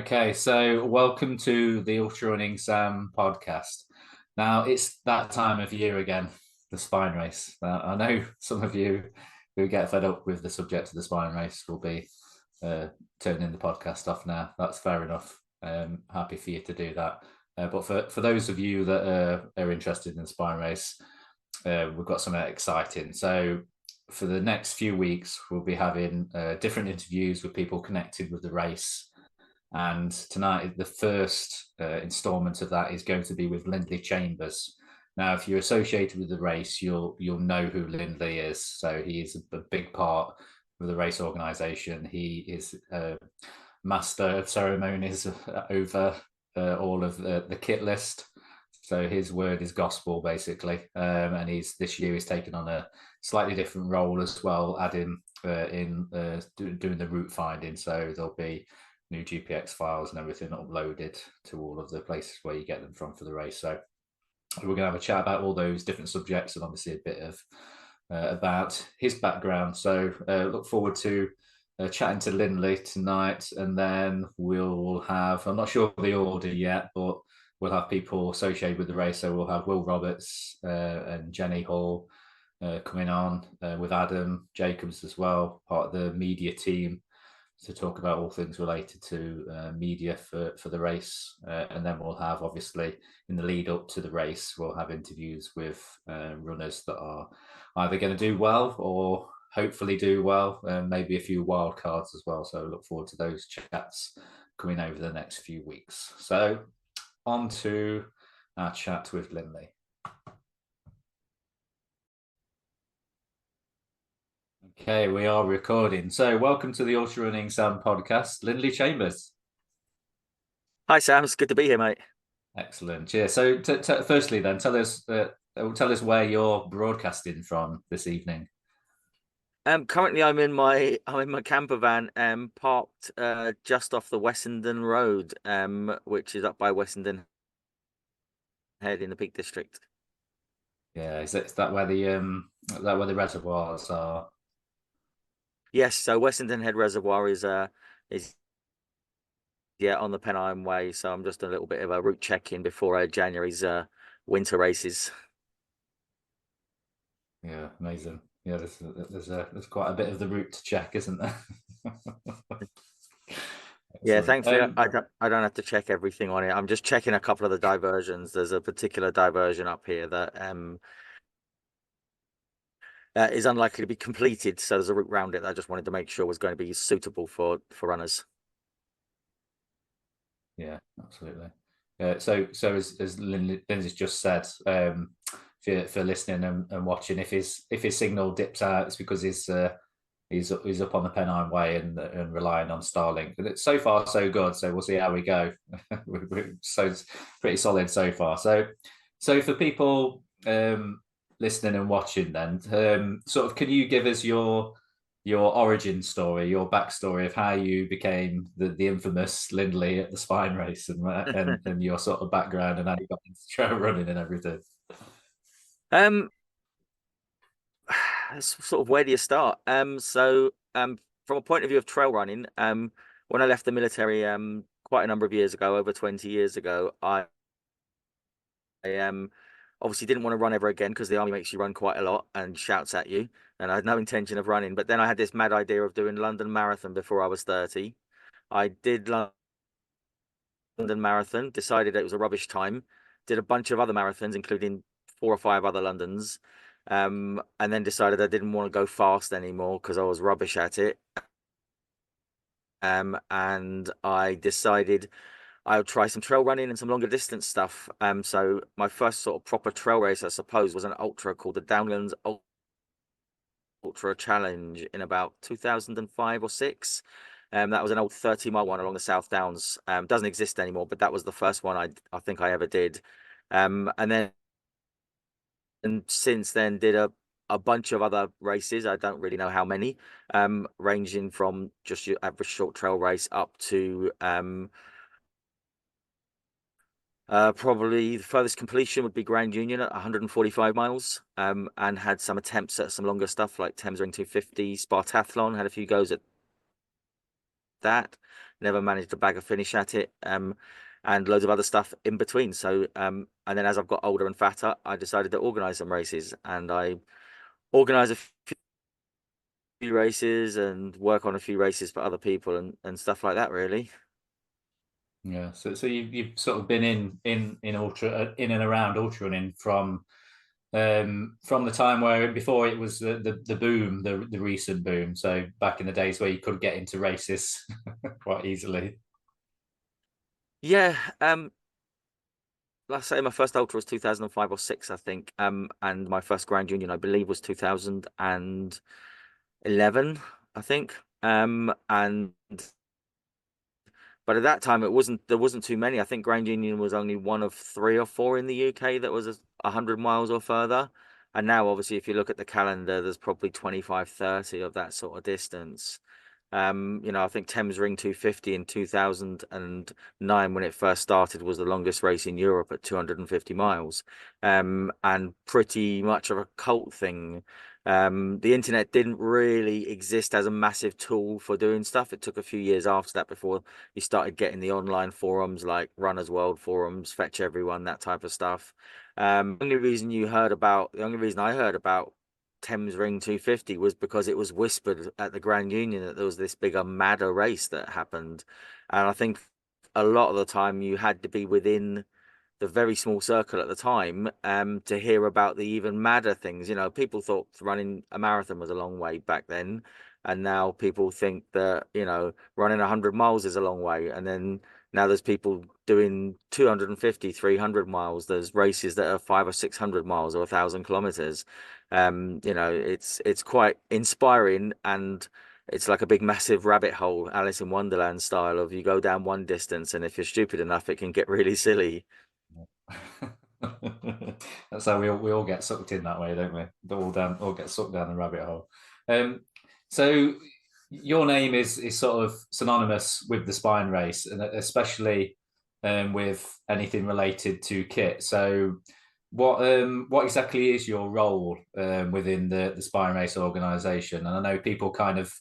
Okay, so welcome to the Ultra Running Sam podcast. Now it's that time of year again, the spine race. I know some of you who get fed up with the subject of the spine race will be turning the podcast off now. That's fair enough. Happy for you to do that. But for those of you that are interested in the spine race, we've got something exciting. So for the next few weeks, we'll be having different interviews with people connected with the race. And tonight, the first installment of that is going to be with Lindley Chambers. Now, if you're associated with the race, you'll know who Lindley is. So he is a big part of the race organisation. He is a master of ceremonies over all of the kit list. So his word is gospel, basically. And this year he's taken on a slightly different role as well, adding in doing the route finding. So there'll be new GPX files and everything uploaded to all of the places where you get them from for the race. So we're going to have a chat about all those different subjects and obviously a bit of about his background. So look forward to chatting to Lindley tonight, and then we'll have, I'm not sure of the order yet, but we'll have people associated with the race. So we'll have Will Roberts and Jenny Hall coming on with Adam Jacobs as well, part of the media team, to talk about all things related to media for the race. And then we'll have, obviously, in the lead up to the race, we'll have interviews with runners that are either going to do well or hopefully do well, maybe a few wild cards as well. So look forward to those chats coming over the next few weeks. So on to our chat with Lindley. Okay, we are recording. So welcome to the Ultra Running Sam podcast, Lindley Chambers. Hi Sam, it's good to be here, mate. Excellent. Cheers. So firstly then, tell us where you're broadcasting from this evening. Currently I'm in my camper van parked just off the Wessendon Road, which is up by Wessendon Head in the Peak District. Yeah, is that where the reservoirs are? Yes, so Wessendon Head Reservoir is on the Pennine Way, so I'm just a little bit of a route check-in before January's winter races. Yeah, amazing. Yeah, there's quite a bit of the route to check, isn't there? Yeah, thankfully I don't have to check everything on it. I'm just checking a couple of the diversions. There's a particular diversion up here that is unlikely to be completed, so there's a route around it that I just wanted to make sure was going to be suitable for runners. Yeah, absolutely. So as Lindsay's just said, for listening and watching, if his signal dips out, it's because he's up on the Pennine Way and relying on Starlink. But so far so good. So we'll see how we go. So it's pretty solid so far. So for people listening and watching, then sort of, can you give us your origin story, your backstory of how you became the infamous Lindley at the spine race, and your sort of background and how you got into trail running and everything? Sort of, where do you start? So from a point of view of trail running, when I left the military quite a number of years ago, over 20 years ago, I obviously didn't want to run ever again because the army makes you run quite a lot and shouts at you, and I had no intention of running. But then I had this mad idea of doing London Marathon before I was 30. I did London Marathon, decided it was a rubbish time, did a bunch of other marathons, including 4 or 5 other Londons, and then decided I didn't want to go fast anymore because I was rubbish at it. And I decided I would try some trail running and some longer distance stuff. So my first sort of proper trail race, I suppose, was an ultra called the Downlands Ultra Challenge in about 2005 or 6. That was an old 30-mile one along the South Downs. Doesn't exist anymore, but that was the first one I think I ever did. And since then did a bunch of other races. I don't really know how many, ranging from just your average short trail race up to probably the furthest completion would be Grand Union at 145 miles, and had some attempts at some longer stuff like Thames Ring 250, Spartathlon, had a few goes at that. Never managed to bag a finish at it. And loads of other stuff in between. So, and then as I've got older and fatter, I decided to organise some races, and I organised a few races and work on a few races for other people and stuff like that, really. Yeah, so you've sort of been in ultra in and around ultra running from the time where before it was the boom, the recent boom. So back in the days where you could get into races quite easily. Yeah, like I say, my first ultra was 2005 or six, I think. And my first Grand Union, I believe, was 2011, I think. And but at that time, there wasn't too many. I think Grand Union was only one of three or four in the UK that was 100 miles or further. And now, obviously, if you look at the calendar, there's probably 25, 30 of that sort of distance. I think Thames Ring 250 in 2009, when it first started, was the longest race in Europe at 250 miles, and pretty much of a cult thing. The internet didn't really exist as a massive tool for doing stuff. It took a few years after that before you started getting the online forums like Runners World forums, Fetch Everyone, that type of stuff. The only reason I heard about Thames Ring 250 was because it was whispered at the Grand Union that there was this bigger, madder race that happened. And I think a lot of the time you had to be within the very small circle at the time to hear about the even madder things. People thought running a marathon was a long way back then, and now people think that running 100 miles is a long way. And then now there's people doing 250, 300 miles. There's races that are 500 or 600 miles or 1,000 kilometers. It's quite inspiring, and it's like a big massive rabbit hole, Alice in Wonderland style, of you go down one distance, and if you're stupid enough, it can get really silly. That's how we all get sucked in that way, don't we? All get sucked down the rabbit hole. So your name is sort of synonymous with the spine race, and especially with anything related to kit. So what exactly is your role within the spine race organisation? And I know people kind of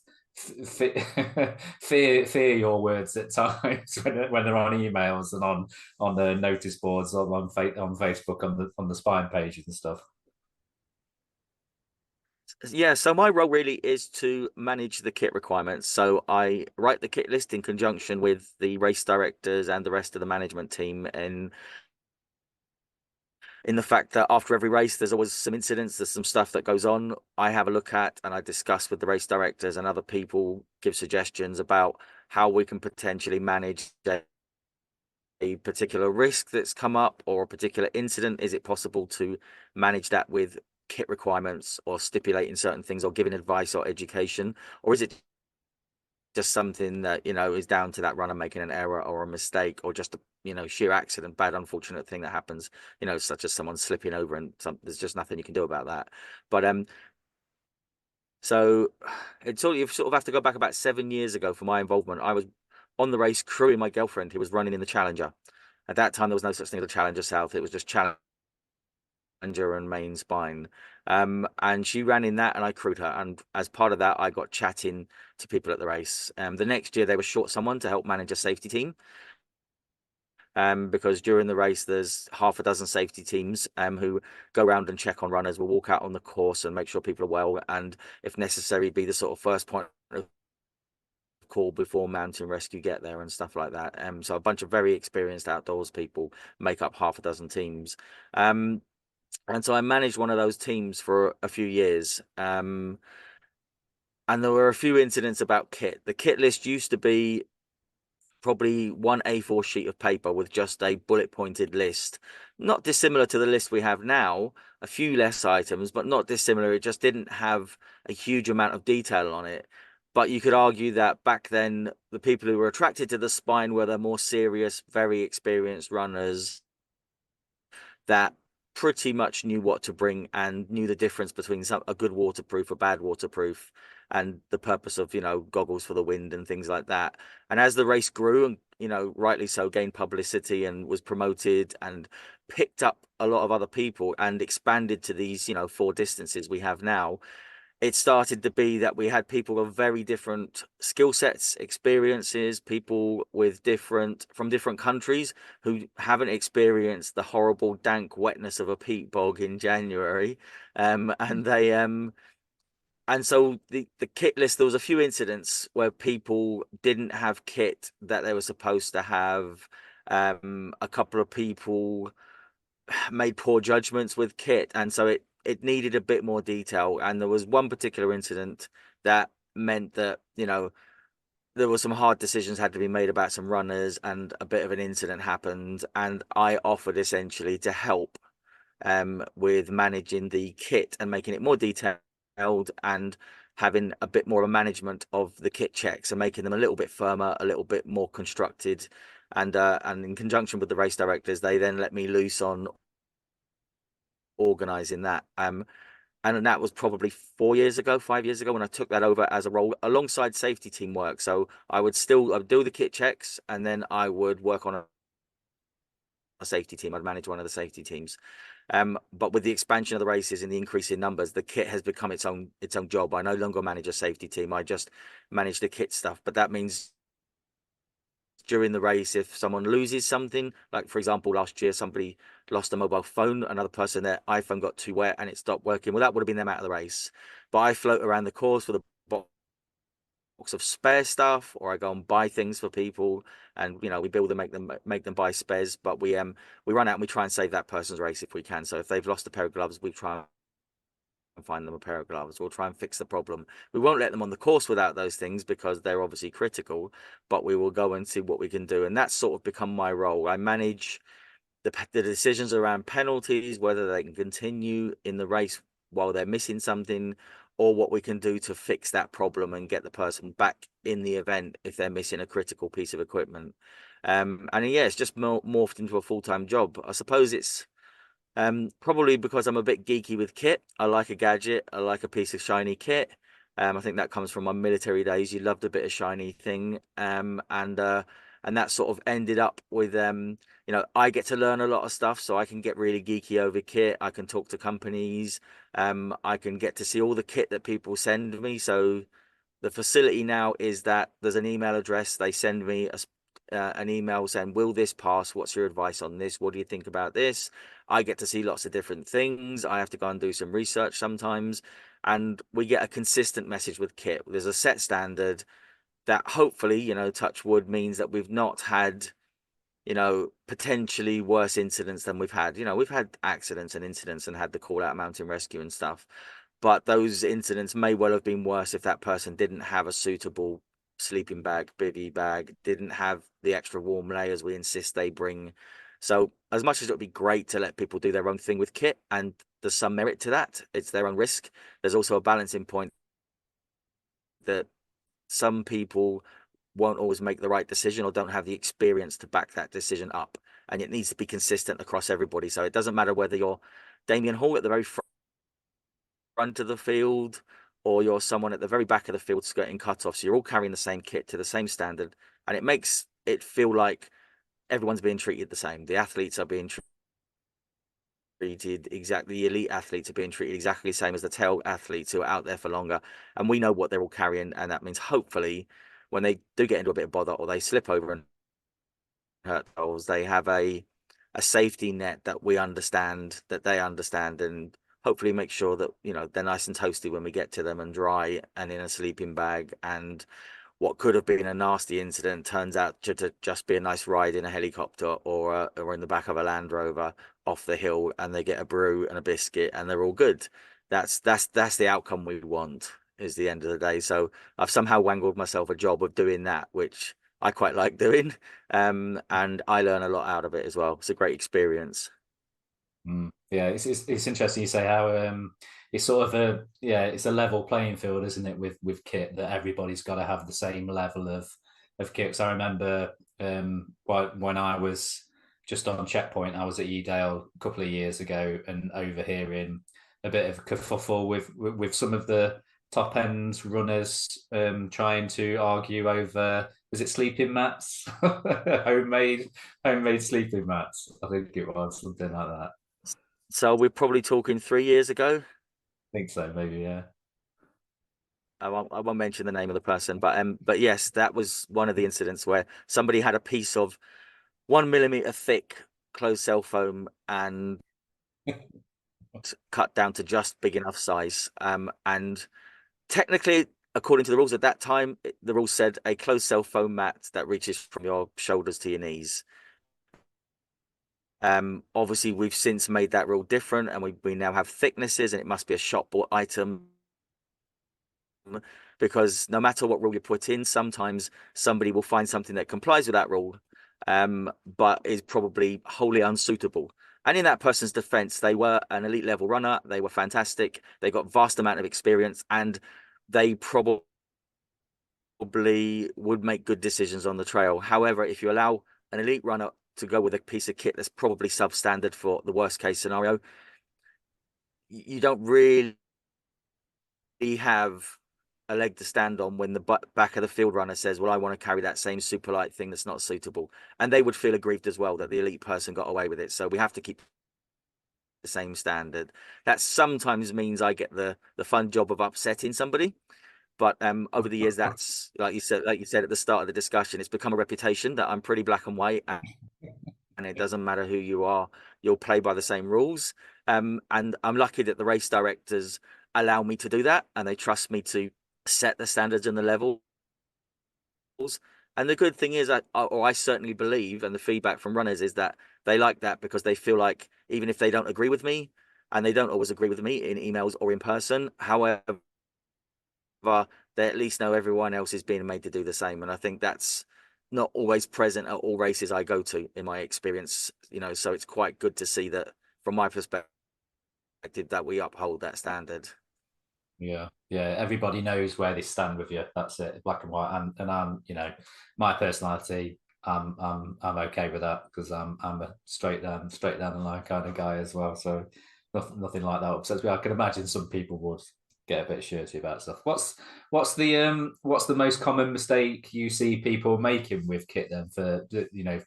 fear your words at times when they're on emails and on the notice boards on Facebook on the spine pages and stuff. Yeah, so my role really is to manage the kit requirements. So I write the kit list in conjunction with the race directors and the rest of the management team, and in the fact that after every race, there's always some incidents, there's some stuff that goes on. I have a look at and I discuss with the race directors and other people, give suggestions about how we can potentially manage a particular risk that's come up or a particular incident. Is it possible to manage that with kit requirements or stipulating certain things or giving advice or education? Or is it just something that, is down to that runner making an error or a mistake or just a, sheer accident, bad, unfortunate thing that happens, such as someone slipping over and there's just nothing you can do about that. But, so you sort of have to go back about 7 years ago for my involvement. I was on the race crewing my girlfriend who was running in the Challenger. At that time, there was no such thing as a Challenger South. It was just Challenger and Main Spine. And she ran in that and I crewed her. And as part of that, I got chatting to people at the race. The next year, they were short someone to help manage a safety team. Because during the race, there's half a dozen safety teams who go around and check on runners, will walk out on the course and make sure people are well, and if necessary, be the sort of first point of call before mountain rescue get there and stuff like that. So a bunch of very experienced outdoors people make up half a dozen teams. And so I managed one of those teams for a few years. And there were a few incidents about kit. The kit list used to be probably one A4 sheet of paper with just a bullet pointed list, not dissimilar to the list we have now, a few less items, but not dissimilar. It just didn't have a huge amount of detail on it. But you could argue that back then, the people who were attracted to the spine were the more serious, very experienced runners that pretty much knew what to bring and knew the difference between a good waterproof, a bad waterproof, and the purpose of, goggles for the wind and things like that. And as the race grew and, rightly so, gained publicity and was promoted and picked up a lot of other people and expanded to these, 4 distances we have now, it started to be that we had people of very different skill sets, experiences, people with from different countries who haven't experienced the horrible dank wetness of a peat bog in January. And they and so the kit list, there was a few incidents where people didn't have kit that they were supposed to have. A couple of people made poor judgments with kit, and so it needed a bit more detail. And there was one particular incident that meant that, you know, there were some hard decisions had to be made about some runners, and a bit of an incident happened, and I offered essentially to help with managing the kit and making it more detailed, and having a bit more of a management of the kit checks and making them a little bit firmer, a little bit more constructed. And in conjunction with the race directors, they then let me loose on organizing that. And that was probably 4 years ago, 5 years ago, when I took that over as a role alongside safety team work. So I would do the kit checks, and then I would work on a safety team. I'd manage one of the safety teams. But with the expansion of the races and the increase in numbers, the kit has become its own job. I no longer manage a safety team. I just manage the kit stuff. But that means during the race, if someone loses something, like for example, last year somebody lost a mobile phone, another person, their iPhone got too wet and it stopped working. Well, that would have been them out of the race. But I float around the course with a box of spare stuff, or I go and buy things for people, and you know, we build and make them buy spares. But we run out and we try and save that person's race if we can. So if they've lost a pair of gloves, we try and find them a pair of gloves. We'll try and fix the problem. We won't let them on the course without those things because they're obviously critical, but we will go and see what we can do. And that's sort of become my role. I manage the decisions around penalties, whether they can continue in the race while they're missing something, or what we can do to fix that problem and get the person back in the event if they're missing a critical piece of equipment. And yeah, it's just morphed into a full-time job. I suppose it's probably because I'm a bit geeky with kit. I like a gadget. I like a piece of shiny kit. I think that comes from my military days. You loved a bit of shiny thing. And that sort of ended up with you know, I get to learn a lot of stuff, so I can get really geeky over kit. I can talk to companies. I can get to see all the kit that people send me. So the facility now is that there's an email address. They send me an email saying, will this pass? What's your advice on this? What do you think about this? I get to see lots of different things. I have to go and do some research sometimes. And we get a consistent message with kit. There's a set standard that hopefully, you know, touch wood, means that we've not had, you know, potentially worse incidents than we've had. You know, we've had accidents and incidents and had the call out mountain rescue and stuff. But those incidents may well have been worse if that person didn't have a suitable sleeping bag, bivy bag, didn't have the extra warm layers we insist they bring. So as much as it would be great to let people do their own thing with kit, and there's some merit to that, it's their own risk, there's also a balancing point that some people won't always make the right decision or don't have the experience to back that decision up. And it needs to be consistent across everybody. So it doesn't matter whether you're Damien Hall at the very front of the field, or you're someone at the very back of the field skirting cutoffs. You're all carrying the same kit to the same standard, and it makes it feel like everyone's being treated the same. The athletes are being treated exactly, the elite athletes are being treated exactly the same as the tail athletes who are out there for longer, and we know what they're all carrying. And that means hopefully when they do get into a bit of bother or they slip over and hurt themselves, they have a safety net that we understand, that they understand, and hopefully make sure that, you know, they're nice and toasty when we get to them and dry and in a sleeping bag. And what could have been a nasty incident turns out to just be a nice ride in a helicopter or in the back of a Land Rover off the hill, and they get a brew and a biscuit and they're all good. That's the outcome we want, is the end of the day. So I've somehow wangled myself a job of doing that, which I quite like doing. And I learn a lot out of it as well. It's a great experience. Yeah, it's interesting you say how it's sort of it's a level playing field, isn't it, with kit, that everybody's got to have the same level of kit. So I remember when I was just on checkpoint, I was at Edale a couple of years ago, and overhearing a bit of kerfuffle with some of the top end runners trying to argue over, was it sleeping mats? homemade sleeping mats, I think it was, something like that. So we're probably talking 3 years ago. Think so, maybe, yeah. I won't mention the name of the person, but yes, that was one of the incidents where somebody had a piece of 1 millimeter thick closed cell foam and cut down to just big enough size. And technically, according to the rules at that time, the rules said a closed cell foam mat that reaches from your shoulders to your knees. Obviously, we've since made that rule different, and we now have thicknesses, and it must be a shop bought item. Because no matter what rule you put in, sometimes somebody will find something that complies with that rule, but is probably wholly unsuitable. And in that person's defense, they were an elite level runner. They were fantastic. They got vast amount of experience, and they probably would make good decisions on the trail. However, if you allow an elite runner to go with a piece of kit that's probably substandard for the worst case scenario, you don't really have a leg to stand on when the back of the field runner says, well, I want to carry that same super light thing that's not suitable. And they would feel aggrieved as well that the elite person got away with it. So we have to keep the same standard. That sometimes means I get the fun job of upsetting somebody. But over the years, that's like you said at the start of the discussion, it's become a reputation that I'm pretty black and white, and it doesn't matter who you are, you'll play by the same rules. And I'm lucky that the race directors allow me to do that, and they trust me to set the standards and the levels. And the good thing is, I certainly believe, and the feedback from runners is that they like that because they feel like even if they don't agree with me, and they don't always agree with me in emails or in person, however, they at least know everyone else is being made to do the same. And I think that's not always present at all races I go to in my experience, so it's quite good to see that from my perspective that we uphold that standard. Yeah, everybody knows where they stand with you. That's it, black and white. And I'm, my personality, I'm okay with that because I'm a straight down the line kind of guy as well. So nothing like that upsets me. I can imagine some people would get a bit shirty about stuff. What's the most common mistake you see people making with kit then for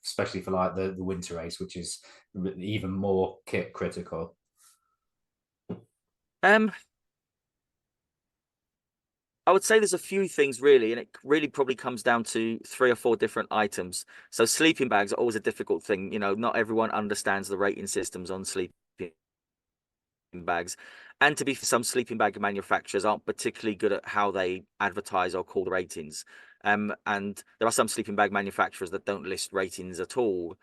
especially for like the winter race, which is even more kit critical? I would say there's a few things really, and it really probably comes down to 3 or 4 different items. So sleeping bags are always a difficult thing. Not everyone understands the rating systems on sleeping bags. And to be fair, some sleeping bag manufacturers aren't particularly good at how they advertise or call the ratings. And there are some sleeping bag manufacturers that don't list ratings at all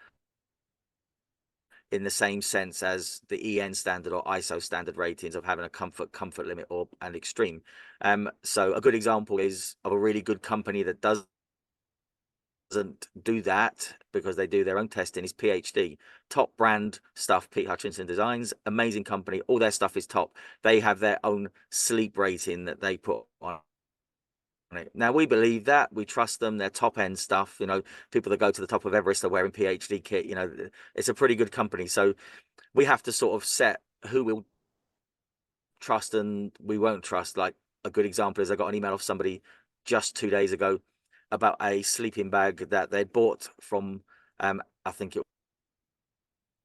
in the same sense as the EN standard or ISO standard ratings of having a comfort limit and extreme. So a good example is of a really good company that doesn't do that because they do their own testing is PhD. Top brand stuff. Pete Hutchinson Designs, amazing company. All their stuff is top. They have their own sleep rating that they put on it. Now we believe that, we trust them. They're top end stuff. People that go to the top of Everest are wearing PhD kit. It's a pretty good company. So we have to sort of set who we'll trust and we won't trust. Like a good example is I got an email off somebody just 2 days ago about a sleeping bag that they bought from I think it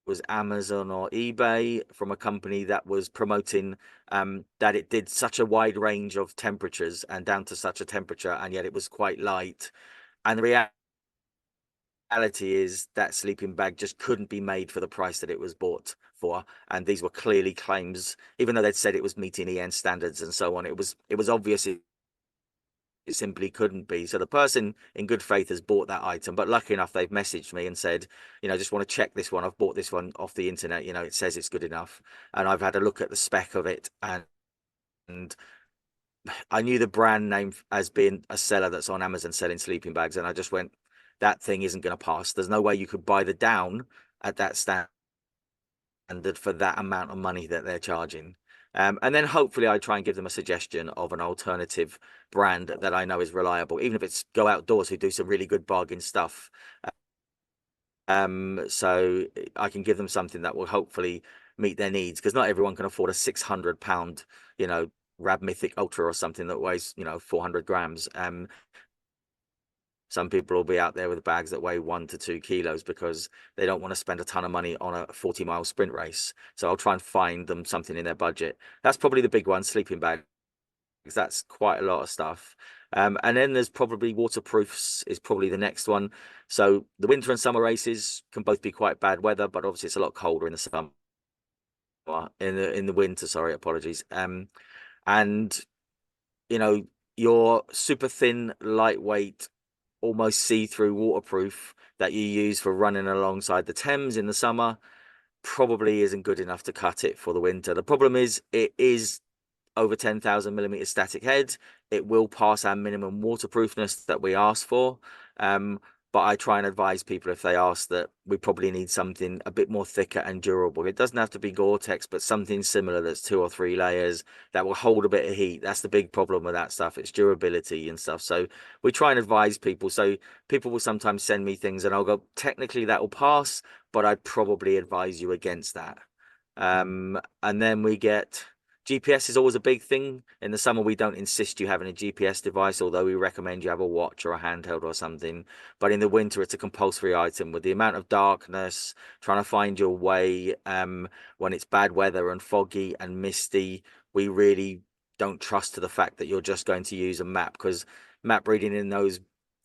was Amazon or eBay, from a company that was promoting that it did such a wide range of temperatures and down to such a temperature, and yet it was quite light. And the reality is that sleeping bag just couldn't be made for the price that it was bought for. And these were clearly claims, even though they'd said it was meeting EN standards and so on. It was obvious it simply couldn't be. So the person in good faith has bought that item, but lucky enough they've messaged me and said, just want to check this one. I've bought this one off the internet. It says it's good enough, and I've had a look at the spec of it, and I knew the brand name as being a seller that's on Amazon selling sleeping bags, and I just went, that thing isn't going to pass. There's no way you could buy the down at that standard for that amount of money that they're charging. And then hopefully I try and give them a suggestion of an alternative brand that I know is reliable, even if it's Go Outdoors, who do some really good bargain stuff. So I can give them something that will hopefully meet their needs, because not everyone can afford a £600, Rab Mythic Ultra or something that weighs, 400 grams. Some people will be out there with bags that weigh 1 to 2 kilos because they don't want to spend a ton of money on a 40-mile sprint race. So I'll try and find them something in their budget. That's probably the big one, sleeping bag. That's quite a lot of stuff. And then there's probably waterproofs is probably the next one. So the winter and summer races can both be quite bad weather, but obviously it's a lot colder in the summer. In the winter, sorry, apologies. And you know, your super thin, lightweight, almost see-through waterproof that you use for running alongside the Thames in the summer probably isn't good enough to cut it for the winter. The problem is it is over 10,000 millimeter static head. It will pass our minimum waterproofness that we ask for. But I try and advise people if they ask that we probably need something a bit more thicker and durable. It doesn't have to be Gore-Tex, but something similar that's 2 or 3 layers that will hold a bit of heat. That's the big problem with that stuff. It's durability and stuff. So we try and advise people. So people will sometimes send me things and I'll go, technically that will pass, but I'd probably advise you against that. And then we get GPS is always a big thing. In the summer, we don't insist you having a GPS device, although we recommend you have a watch or a handheld or something. But in the winter, it's a compulsory item. With the amount of darkness, trying to find your way when it's bad weather and foggy and misty, we really don't trust to the fact that you're just going to use a map, because map reading in those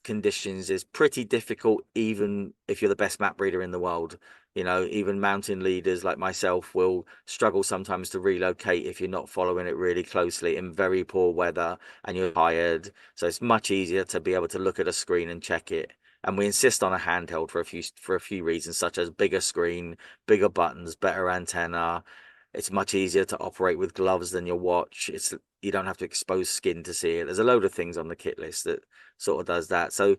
conditions is pretty difficult, even if you're the best map reader in the world. Even mountain leaders like myself will struggle sometimes to relocate if you're not following it really closely in very poor weather and you're tired. So it's much easier to be able to look at a screen and check it. And we insist on a handheld for a few reasons, such as bigger screen, bigger buttons, better antenna. It's much easier to operate with gloves than your watch. You don't have to expose skin to see it. There's a load of things on the kit list that sort of does that. So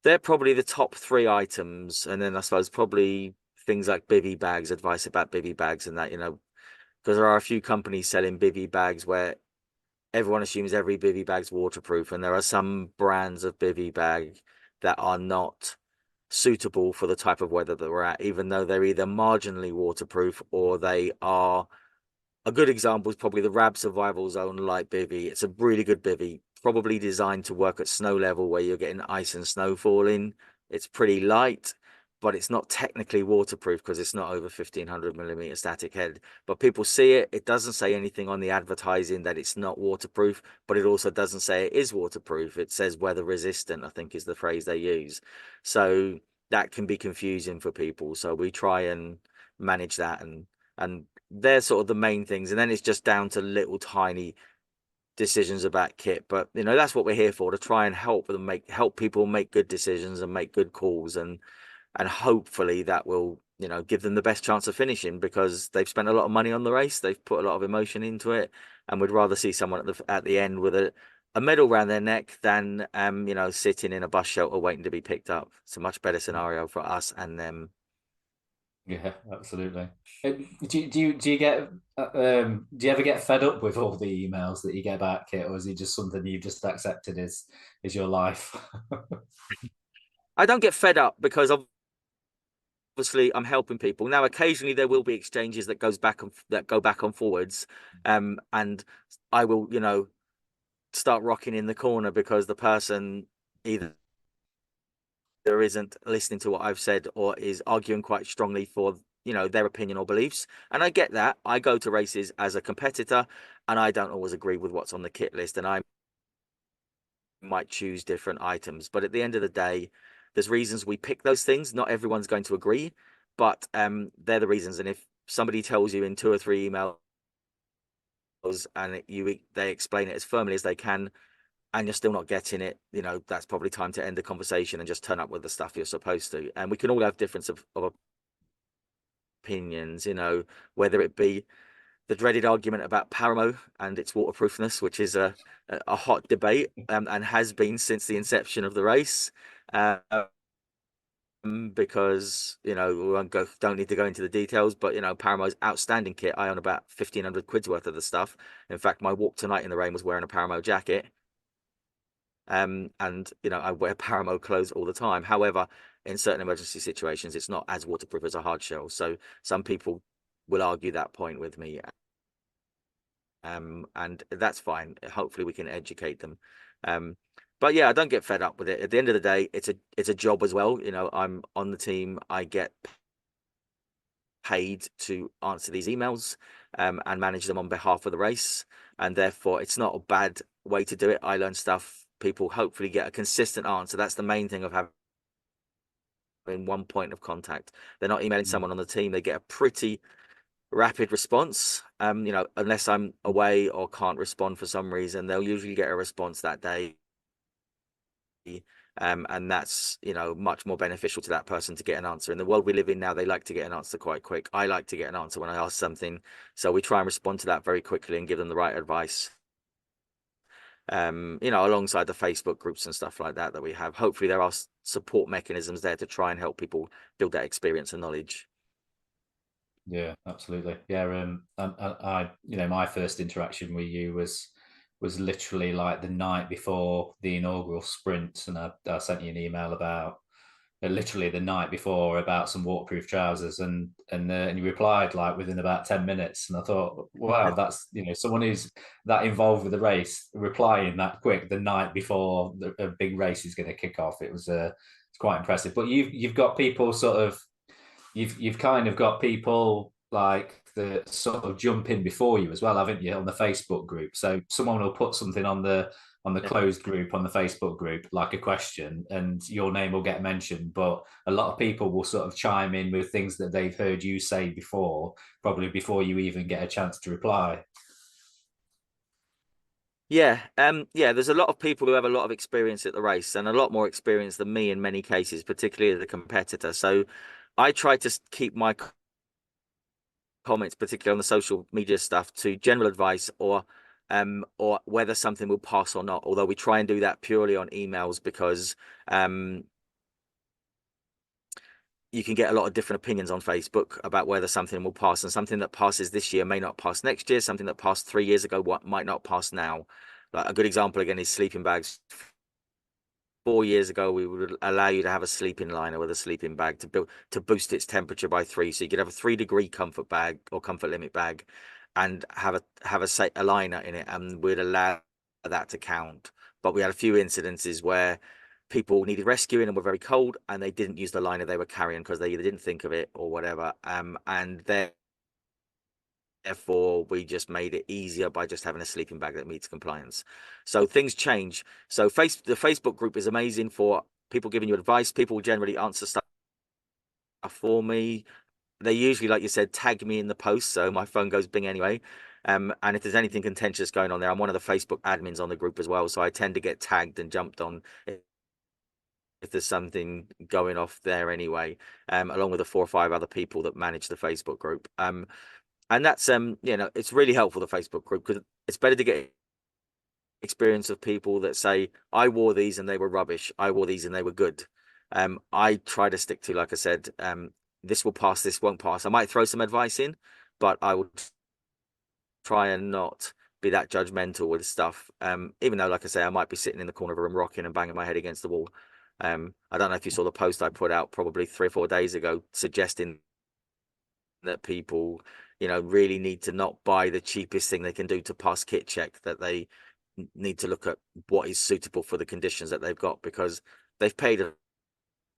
they're probably the top 3 items. And then I suppose probably things like bivy bags, advice about bivy bags and that, because there are a few companies selling bivy bags where everyone assumes every bivy bag's waterproof. And there are some brands of bivy bag that are not suitable for the type of weather that we're at, even though they're either marginally waterproof or they are. A good example is probably the Rab Survival Zone Light Bivy. It's a really good bivy, probably designed to work at snow level where you're getting ice and snow falling. It's pretty light, but it's not technically waterproof because it's not over 1500 millimeter static head. But people see it. It doesn't say anything on the advertising that it's not waterproof, but it also doesn't say it is waterproof. It says weather resistant, I think is the phrase they use. So that can be confusing for people. So we try and manage that, and they're sort of the main things. And then it's just down to little tiny decisions about kit. But that's what we're here for, to try and help people make good decisions and make good calls, and hopefully that will give them the best chance of finishing, because they've spent a lot of money on the race, they've put a lot of emotion into it, and we'd rather see someone at the end with a medal around their neck than sitting in a bus shelter waiting to be picked up. It's a much better scenario for us and them. Yeah, absolutely. Do you get do you ever get fed up with all the emails that you get about kit, or is it just something you've just accepted is your life? I don't get fed up, because obviously I'm helping people. Now occasionally there will be exchanges that go back and forwards, and I will start rocking in the corner because the person either isn't listening to what I've said or is arguing quite strongly for their opinion or beliefs. And I get that. I go to races as a competitor and I don't always agree with what's on the kit list, and I might choose different items, but at the end of the day, there's reasons we pick those things. Not everyone's going to agree, but they're the reasons. And if somebody tells you in 2 or 3 emails and they explain it as firmly as they can, and you're still not getting it, that's probably time to end the conversation and just turn up with the stuff you're supposed to. And we can all have difference of opinions, whether it be the dreaded argument about Paramo and its waterproofness, which is a hot debate, and has been since the inception of the race. Because we don't need to go into the details, but Paramo's outstanding kit. I own about 1,500 quid's worth of the stuff. In fact, my walk tonight in the rain was wearing a Paramo jacket. And I wear Paramo clothes all the time. However, in certain emergency situations, it's not as waterproof as a hard shell. So some people will argue that point with me, and that's fine. Hopefully we can educate them. But yeah, I don't get fed up with it. At the end of the day, it's a job as well. I'm on the team. I get paid to answer these emails and manage them on behalf of the race. and therefore it's not a bad way to do it. I learn stuff. People hopefully get a consistent answer. That's the main thing of having one point of contact. They're not emailing someone on the team. They get a pretty rapid response. Unless I'm away or can't respond for some reason, they'll usually get a response that day. And that's, much more beneficial to that person to get an answer. In the world we live in now, they like to get an answer quite quick. I like to get an answer when I ask something. So we try and respond to that very quickly and give them the right advice. Alongside the Facebook groups and stuff like that we have. Hopefully there are support mechanisms there to try and help people build that experience and knowledge. Yeah, absolutely. Yeah, I my first interaction with you was literally like the night before the inaugural sprint, and I sent you an email about literally the night before about some waterproof trousers, and you replied like within about 10 minutes, and I thought, wow, that's someone who's that involved with the race replying that quick the night before a big race is going to kick off. It's quite impressive. But you've got people sort of you've kind of got people like that sort of jump in before you as well, haven't you, on the Facebook group? So someone will put something on the closed group on the Facebook group, like a question, and your name will get mentioned. But a lot of people will sort of chime in with things that they've heard you say before, probably before you even get a chance to reply. Yeah, there's a lot of people who have a lot of experience at the race and a lot more experience than me in many cases, particularly the competitor. So I try to keep my comments, particularly on the social media stuff, to general advice or whether something will pass or not. Although we try and do that purely on emails because you can get a lot of different opinions on Facebook about whether something will pass, and something that passes this year may not pass next year. Something that passed 3 years ago might not pass now. Like a good example again is sleeping bags. 4 years ago, we would allow you to have a sleeping liner with a sleeping bag to boost its temperature by 3. So you could have a 3-degree comfort bag or comfort limit bag, and have a liner in it, and we'd allow that to count. But we had a few incidences where people needed rescuing and were very cold, and they didn't use the liner they were carrying because they either didn't think of it or whatever. And therefore we just made it easier by just having a sleeping bag that meets compliance. So things change. So the Facebook group is amazing for people giving you advice. People generally answer stuff for me. They usually, like you said, tag me in the post, so my phone goes bing anyway. And if there's anything contentious going on there, I'm one of the Facebook admins on the group as well, so I tend to get tagged and jumped on if there's something going off there anyway, along with the 4 or 5 other people that manage the Facebook group. And that's it's really helpful, the Facebook group, because it's better to get experience of people that say, I wore these and they were rubbish, I wore these and they were good. I try to stick to, like I said, this will pass, this won't pass. I might throw some advice in, but I will try and not be that judgmental with stuff, even though, like I say, I might be sitting in the corner of a room rocking and banging my head against the wall. I don't know if you saw the post I put out probably 3 or 4 days ago suggesting that people really need to not buy the cheapest thing they can do to pass kit check, that they need to look at what is suitable for the conditions that they've got, because they've paid a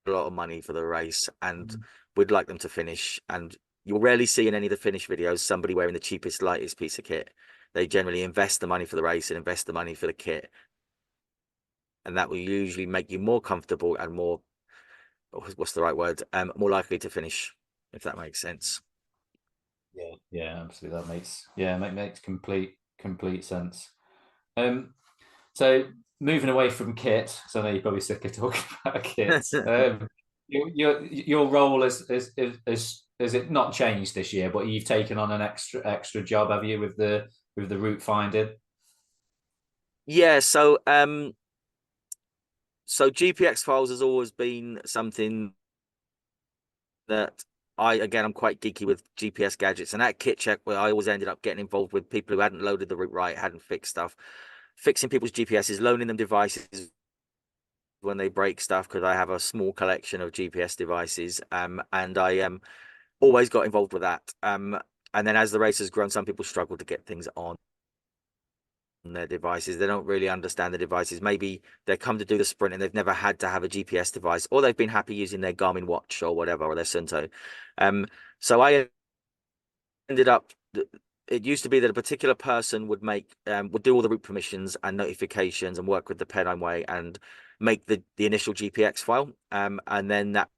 lot of money for the race, and we'd like them to finish. And you'll rarely see in any of the finish videos somebody wearing the cheapest, lightest piece of kit. They generally invest the money for the race and invest the money for the kit, and that will usually make you more comfortable and more, what's the right word, more likely to finish, if that makes sense. Yeah, absolutely. That makes complete sense. So moving away from kit, so I know you're probably sick of talking about kit. Your role has it not changed this year, but you've taken on an extra job, have you, with the route finding? Yeah, so GPX files has always been something that I'm quite geeky with GPS gadgets, and that kit check where I always ended up getting involved with people who hadn't loaded the route right, hadn't fixed stuff, fixing people's GPSs, loaning them devices when they break stuff, because I have a small collection of GPS devices, and I always got involved with that. And then as the race has grown, some people struggle to get things on their devices. They don't really understand the devices. Maybe they come to do the sprint and they've never had to have a GPS device, or they've been happy using their Garmin watch or whatever, or their Sunto. So I ended up it used to be that a particular person would would do all the route permissions and notifications and work with the Pennine Way and make the initial GPX file, and then that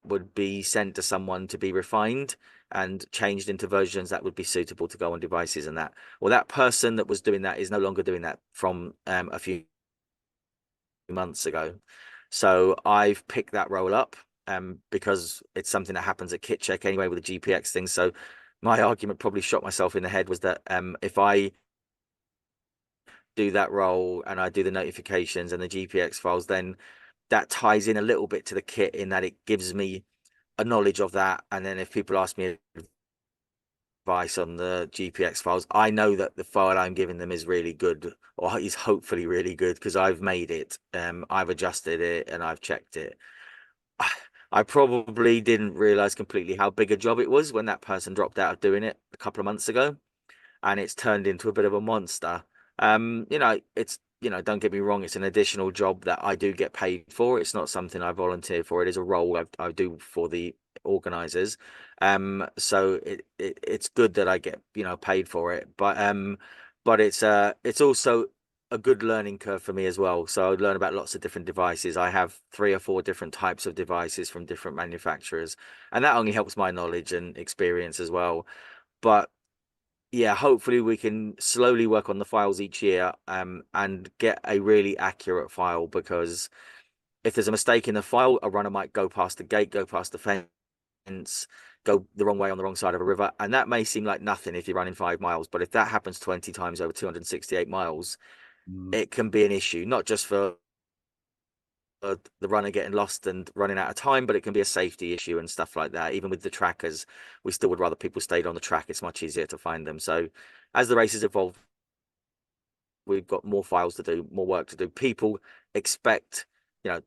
would be sent to someone to be refined and changed into versions that would be suitable to go on devices and that. Well, that person that was doing that is no longer doing that from a few months ago. So I've picked that role up because it's something that happens at kit check anyway with the GPX thing. So my argument probably shot myself in the head was that if I do that role and I do the notifications and the GPX files, then that ties in a little bit to the kit in that it gives me a knowledge of that. And then if people ask me advice on the GPX files, I know that the file I'm giving them is really good, or is hopefully really good, because I've made it, I've adjusted it, and I've checked it. I probably didn't realize completely how big a job it was when that person dropped out of doing it a couple of months ago, and it's turned into a bit of a monster. It's, don't get me wrong, it's an additional job that I do get paid for. It's not something I volunteer for. It is a role I do for the organizers. So it's good that I get, paid for it. But it's also a good learning curve for me as well. So I learn about lots of different devices. I have 3 or 4 different types of devices from different manufacturers, and that only helps my knowledge and experience as well. But yeah, hopefully we can slowly work on the files each year, and get a really accurate file, because if there's a mistake in the file, a runner might go past the gate, go past the fence, go the wrong way on the wrong side of a river. And that may seem like nothing if you're running 5 miles, but if that happens 20 times over 268 miles, it can be an issue, not just for the runner getting lost and running out of time, but it can be a safety issue and stuff like that. Even with the trackers, we still would rather people stayed on the track. It's much easier to find them. So as the races evolve, we've got more files to do, more work to do. People expect,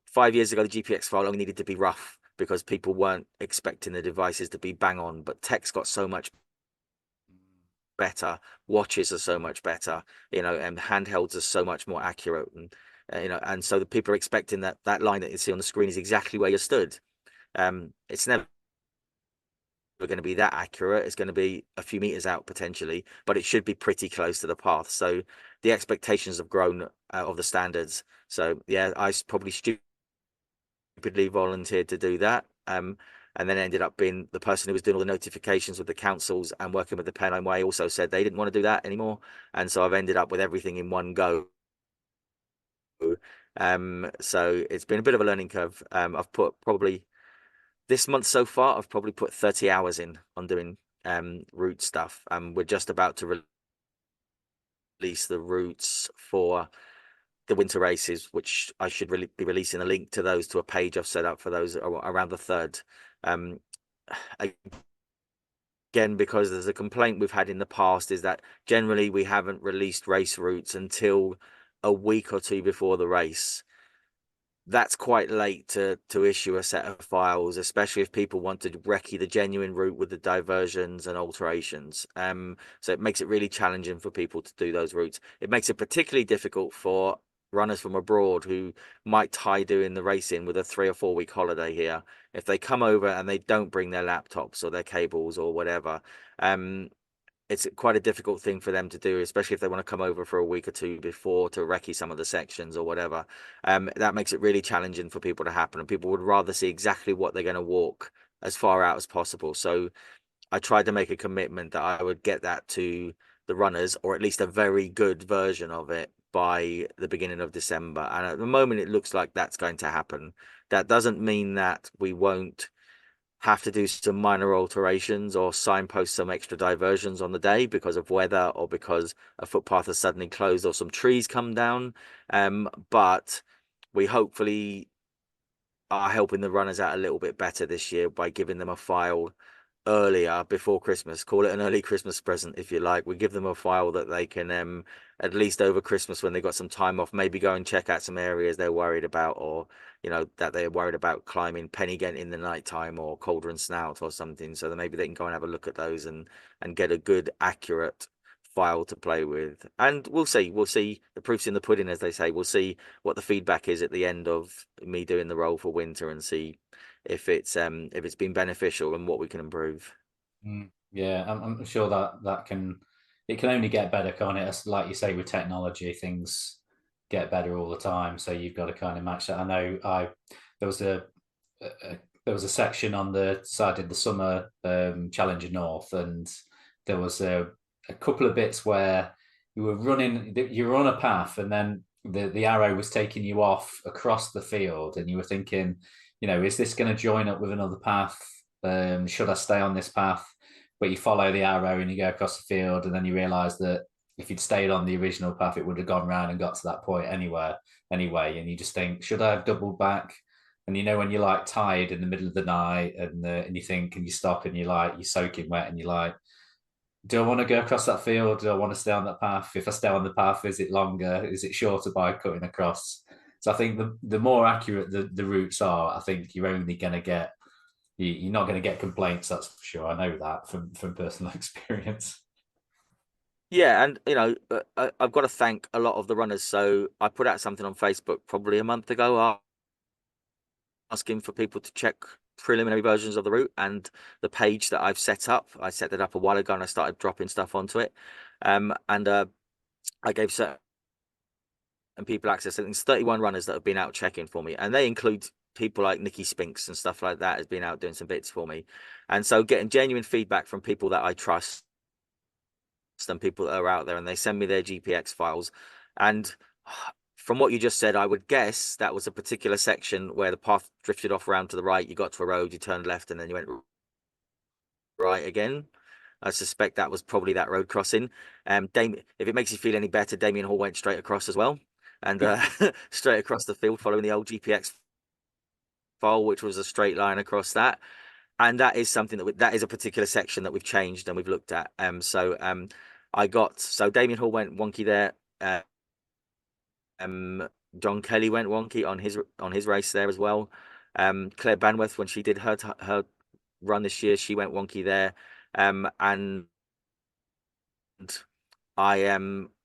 5 years ago, the GPX file only needed to be rough because people weren't expecting the devices to be bang on, but tech's got so much better. Watches are so much better, and handhelds are so much more accurate. And so the people are expecting that line that you see on the screen is exactly where you stood. It's never going to be that accurate. It's going to be a few meters out potentially, but it should be pretty close to the path. So the expectations have grown of the standards. So yeah, I probably stupidly volunteered to do that. And then ended up being the person who was doing all the notifications with the councils and working with the Pennine Way also said they didn't want to do that anymore. And so I've ended up with everything in one go. So it's been a bit of a learning curve. I've put probably this month so far, I've probably put 30 hours in on doing route stuff. We're just about to release the routes for the winter races, which I should really be releasing a link to those to a page I've set up for those around the 3rd. Again, because there's a complaint we've had in the past is that generally we haven't released race routes until a week or 2 before the race. That's quite late to issue a set of files, especially if people want to recce the genuine route with the diversions and alterations. So it makes it really challenging for people to do those routes. It makes it particularly difficult for runners from abroad who might tie doing the racing with a 3 or 4 week holiday here. If they come over and they don't bring their laptops or their cables or whatever, it's quite a difficult thing for them to do, especially if they want to come over for a week or 2 before to recce some of the sections or whatever. That makes it really challenging for people to happen, and people would rather see exactly what they're going to walk as far out as possible. So I tried to make a commitment that I would get that to the runners, or at least a very good version of it, by the beginning of December. And at the moment, it looks like that's going to happen. That doesn't mean that we won't have to do some minor alterations or signpost some extra diversions on the day because of weather or because a footpath has suddenly closed or some trees come down. But we hopefully are helping the runners out a little bit better this year by giving them a file earlier before Christmas. Call it an early Christmas present if you like. We give them a file that they can at least over Christmas, when they got some time off, maybe go and check out some areas they're worried about, or that they're worried about climbing Pennygent in the nighttime or Cauldron Snout or something. So that maybe they can go and have a look at those and get a good accurate file to play with. And we'll see the proof's in the pudding, as they say. We'll see what the feedback is at the end of me doing the role for winter and see if it's been beneficial and what we can improve. Yeah, I'm sure that it can only get better, can't it? Like you say, with technology, things get better all the time. So you've got to kind of match that. I know I there was a there was a section on the side of the summer Challenger North, and there was a couple of bits where you were on a path, and then the arrow was taking you off across the field, and you were thinking, is this going to join up with another path? Should I stay on this path? But you follow the arrow and you go across the field, and then you realise that if you'd stayed on the original path, it would have gone round and got to that point anyway. And you just think, should I have doubled back? And when you're like tired in the middle of the night, and you think, and you stop, and you're soaking wet, and you're like, do I want to go across that field? Do I want to stay on that path? If I stay on the path, is it longer? Is it shorter by cutting across? So I think the more accurate the routes are, I think you're only going to get you're not going to get complaints. That's for sure. I know that from personal experience. Yeah, and I've got to thank a lot of the runners. So I put out something on Facebook probably a month ago asking for people to check preliminary versions of the route, and the page that I've set up, I set that up a while ago and I started dropping stuff onto it. And I gave certain people access. I think 31 runners that have been out checking for me, and they include people like Nikki Spinks and stuff like that has been out doing some bits for me. And so getting genuine feedback from people that I trust and people that are out there, and they send me their GPX files. And from what you just said, I would guess that was a particular section where the path drifted off around to the right. You got to a road, you turned left, and then you went right again. I suspect that was probably that road crossing. Damien, if it makes you feel any better, Damien Hall went straight across as well, and straight across the field following the old GPX file, which was a straight line across that. And that is something that is a particular section that we've changed and we've looked at. So Damien Hall went wonky there. John Kelly went wonky on his race there as well. Claire Banworth, when she did her run this year, she went wonky there. And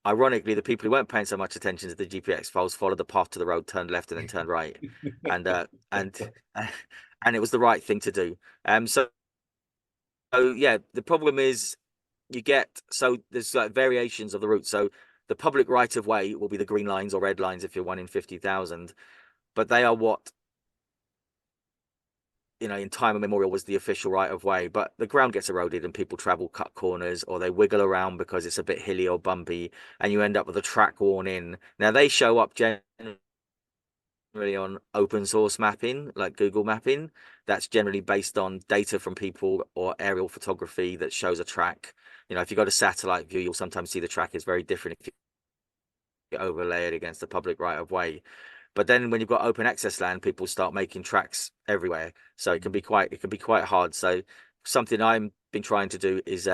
ironically, the people who weren't paying so much attention to the GPX files followed the path to the road, turned left, and then turned right, and and it was the right thing to do. So yeah, the problem is there's like variations of the route. So the public right of way will be the green lines or red lines if you're 1 in 50,000, but they are what in time immemorial was the official right of way. But the ground gets eroded and people travel cut corners, or they wiggle around because it's a bit hilly or bumpy, and you end up with a track worn in. Now they show up generally on open source mapping like Google Mapping. That's generally based on data from people or aerial photography that shows a track. If you got a satellite view, you'll sometimes see the track is very different if you overlay it against the public right of way. But then when you've got open access land, people start making tracks everywhere, so it can be quite hard. So something I've been trying to do is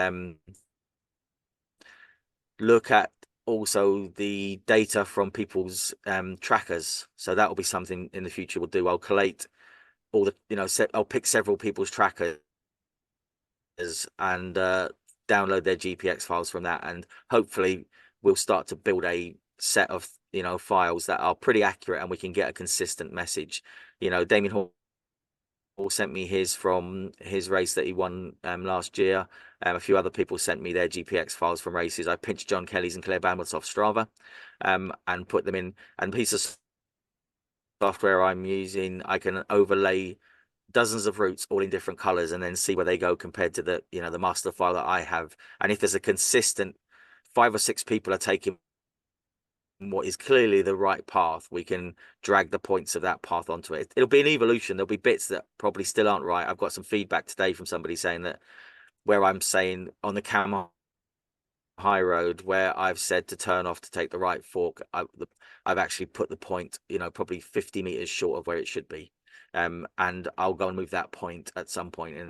look at also the data from people's trackers. So that will be something in the future we'll do. I'll collate all the I'll pick several people's trackers and download their GPX files from that, and hopefully we'll start to build a set of files that are pretty accurate, and we can get a consistent message. Damien Hall sent me his from his race that he won last year. A few other people sent me their GPX files from races. I pinched John Kelly's and Claire Banworth's off Strava and put them in, and piece of software I'm using, I can overlay dozens of routes all in different colors and then see where they go compared to the the master file that I have. And if there's a consistent 5 or 6 people are taking what is clearly the right path, we can drag the points of that path onto it. It'll be an evolution. There'll be bits that probably still aren't right. I've got some feedback today from somebody saying that where I'm saying on the Cam High Road where I've said to turn off to take the right fork, I've actually put the point probably 50 meters short of where it should be. And I'll go and move that point at some point in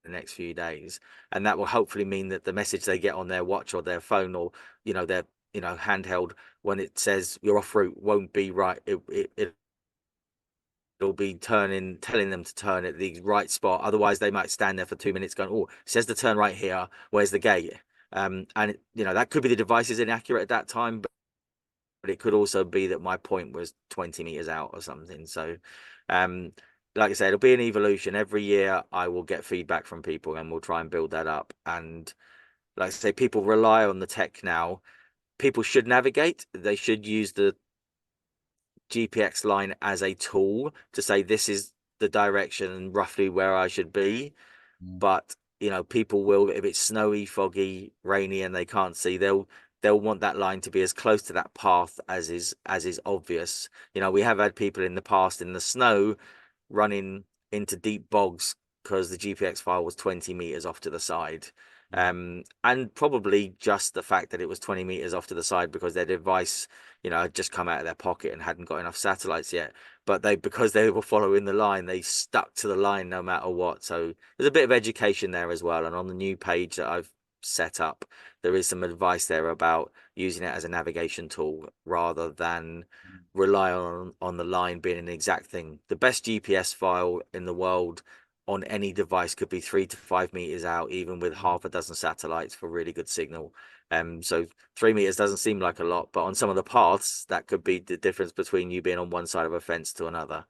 the next few days, and that will hopefully mean that the message they get on their watch or their phone or their handheld when it says you're off route won't be right. It'll be telling them to turn at the right spot. Otherwise they might stand there for 2 minutes going, oh, it says to turn right here, where's the gate? And that could be the device is inaccurate at that time, but it could also be that my point was 20 meters out or something. So like I said, it'll be an evolution. Every year I will get feedback from people and we'll try and build that up. And like I say, people rely on the tech now. People should navigate. They should use the GPX line as a tool to say this is the direction and roughly where I should be. Mm. But people will, if it's snowy, foggy, rainy, and they can't see, they'll want that line to be as close to that path as is obvious. We have had people in the past in the snow running into deep bogs because the GPX file was 20 meters off to the side. And probably just the fact that it was 20 meters off to the side because their device, had just come out of their pocket and hadn't got enough satellites yet. But because they were following the line, they stuck to the line no matter what. So there's a bit of education there as well. And on the new page that I've set up, there is some advice there about using it as a navigation tool rather than rely on the line being an exact thing. The best GPS file in the world on any device could be 3 to 5 meters out, even with half a dozen satellites for really good signal. So 3 meters doesn't seem like a lot, but on some of the paths, that could be the difference between you being on one side of a fence to another.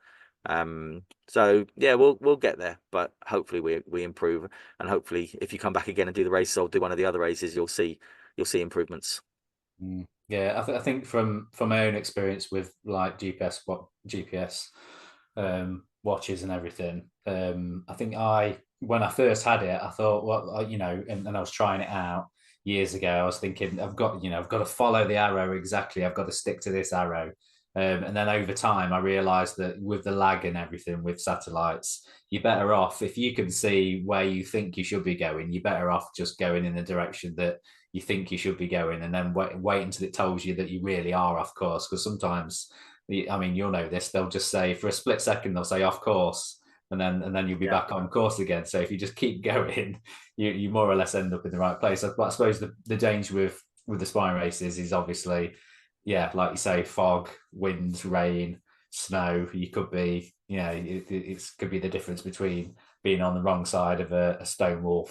So yeah, we'll get there, but hopefully we improve, and hopefully if you come back again and do the race or do one of the other races, you'll see improvements. Yeah, I think from my own experience with like GPS watches and everything, I think when I first had it, I thought, well, and I was trying it out years ago. I was thinking, I've got to follow the arrow exactly. I've got to stick to this arrow. And then over time, I realized that with the lag and everything with satellites, you're better off if you can see where you think you should be going. You're better off just going in the direction that you think you should be going, and then wait until it tells you that you really are off course. Because sometimes, I mean, you'll know this. They'll just say for a split second they'll say off course, and then you'll be back on course again. So if you just keep going, you more or less end up in the right place. But I suppose the danger with the spine races is obviously, yeah, like you say, fog, wind, rain, snow. You could be, it could be the difference between being on the wrong side of a stone wall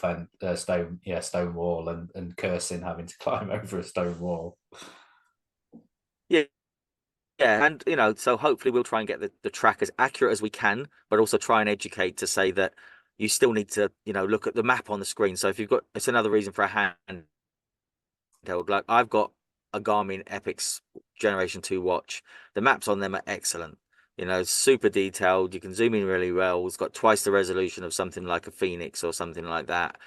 stone wall and cursing having to climb over a stone wall. Yeah. Yeah, and so hopefully we'll try and get the track as accurate as we can, but also try and educate to say that you still need to, look at the map on the screen. So if you've got, it's another reason for a handheld. Like I've got a Garmin Epix Generation 2 watch. The maps on them are excellent. Super detailed. You can zoom in really well. It's got twice the resolution of something like a Phoenix or something like that.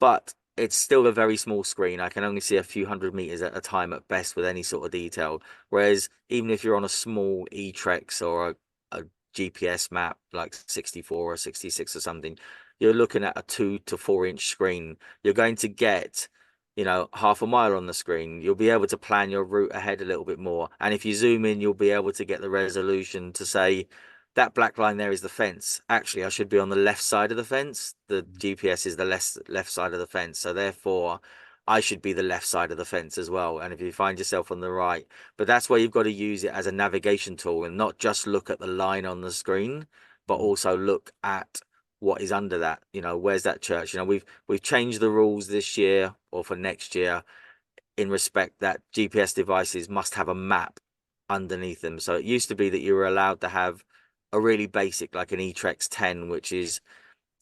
But it's still a very small screen. I can only see a few hundred meters at a time at best with any sort of detail. Whereas even if you're on a small E-Trex or a GPS map like 64 or 66 or something, you're looking at a 2 to 4 inch screen. You're going to get, half a mile on the screen. You'll be able to plan your route ahead a little bit more. And if you zoom in, you'll be able to get the resolution to say, that black line there is the fence. Actually, I should be on the left side of the fence. The GPS is the left side of the fence. So therefore, I should be the left side of the fence as well. And if you find yourself on the right, but that's where you've got to use it as a navigation tool and not just look at the line on the screen, but also look at what is under that. Where's that church? We've changed the rules this year or for next year in respect that GPS devices must have a map underneath them. So it used to be that you were allowed to have a really basic, like an E-Trex 10, which is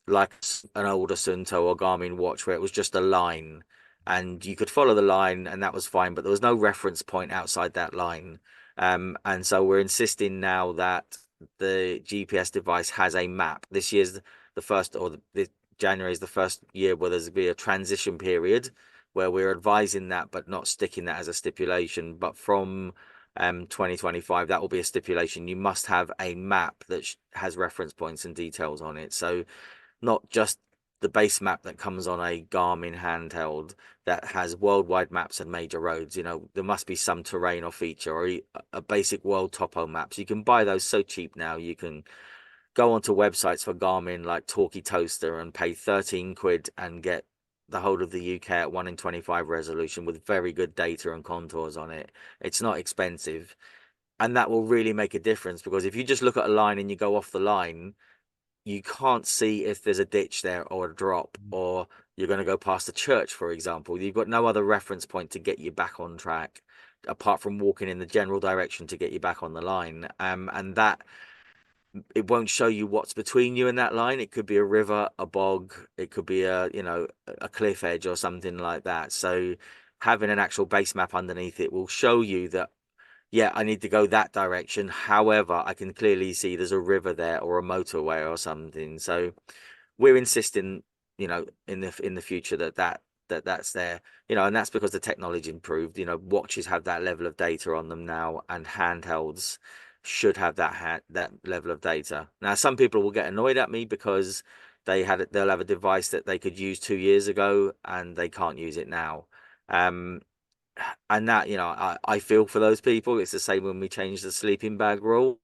like an older Sunto or Garmin watch, where it was just a line and you could follow the line and that was fine, but there was no reference point outside that line. And so we're insisting now that the GPS device has a map. This year's the first, or the January is the first year where there's be a transition period where we're advising that, but not sticking that as a stipulation. But from 2025, that will be a stipulation. You must have a map that has reference points and details on it. So not just the base map that comes on a Garmin handheld that has worldwide maps and major roads. There must be some terrain or feature or a basic world topo maps. You can buy those so cheap now. You can go onto websites for Garmin like Talkie Toaster and pay 13 quid and get the whole of the UK at 1 in 25 resolution with very good data and contours on it. It's not expensive. And that will really make a difference, because if you just look at a line and you go off the line, you can't see if there's a ditch there or a drop, or you're going to go past a church, for example. You've got no other reference point to get you back on track apart from walking in the general direction to get you back on the line. And that it won't show you what's between you and that line. It could be a river, a bog, it could be a cliff edge or something like that. So having an actual base map underneath it will show you that, yeah, I need to go that direction. However, I can clearly see there's a river there or a motorway or something. So we're insisting, in the future that's there, and that's because the technology improved. Watches have that level of data on them now, and handhelds should have that level of data. Now, some people will get annoyed at me because they'll have a device that they could use 2 years ago and they can't use it now. And that, I feel for those people. It's the same when we changed the sleeping bag rule.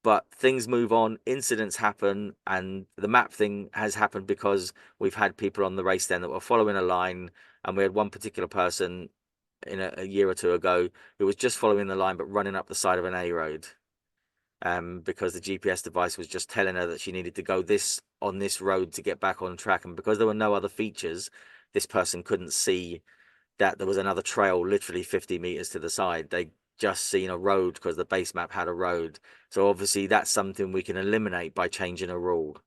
But things move on, incidents happen, and the map thing has happened because we've had people on the race then that were following a line, and we had one particular person in a year or two ago who was just following the line but running up the side of an A road, because the GPS device was just telling her that she needed to go on this road to get back on track, and because there were no other features, this person couldn't see that there was another trail literally 50 meters to the side. They just seen a road because the base map had a road. So obviously that's something we can eliminate by changing a rule.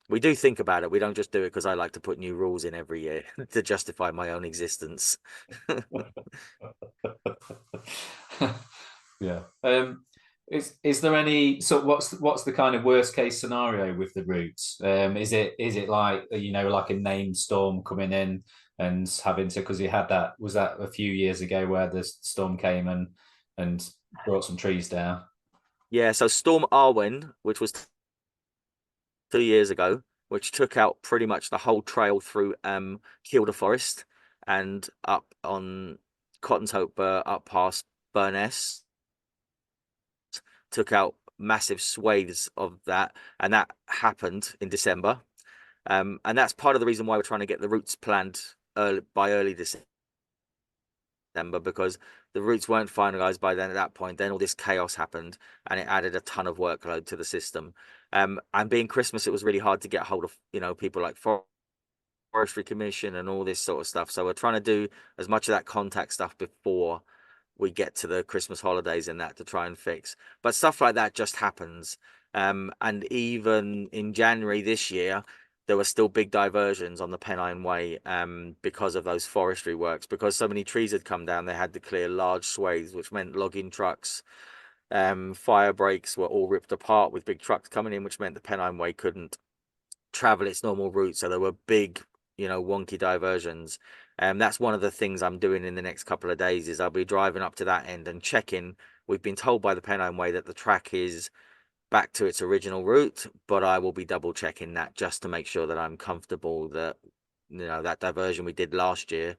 We do think about it. We don't just do it because I like to put new rules in every year to justify my own existence. Yeah. Is there any, so what's the kind of worst case scenario with the routes? Is it like, like a named storm coming in and having to, because you had that, was that a few years ago where the storm came and brought some trees down? Yeah, so Storm Arwin, which was 2 years ago, which took out pretty much the whole trail through Kielder Forest and up on Cotton's Hope, up past Burness, took out massive swathes of that, and that happened in December. And that's part of the reason why we're trying to get the routes planned by early December, because the routes weren't finalized by then. At that point, then all this chaos happened, and it added a ton of workload to the system. And being Christmas, it was really hard to get hold of people like Forestry Commission and all this sort of stuff. So we're trying to do as much of that contact stuff before we get to the Christmas holidays and that to try and fix. But stuff like that just happens. And even in January this year, there were still big diversions on the Pennine Way, because of those forestry works. Because so many trees had come down, they had to clear large swathes, which meant logging trucks, fire breaks were all ripped apart with big trucks coming in, which meant the Pennine Way couldn't travel its normal route. So there were big, wonky diversions. That's one of the things I'm doing in the next couple of days is I'll be driving up to that end and checking. We've been told by the Pennine Way that the track is back to its original route, but I will be double checking that just to make sure that I'm comfortable that that diversion we did last year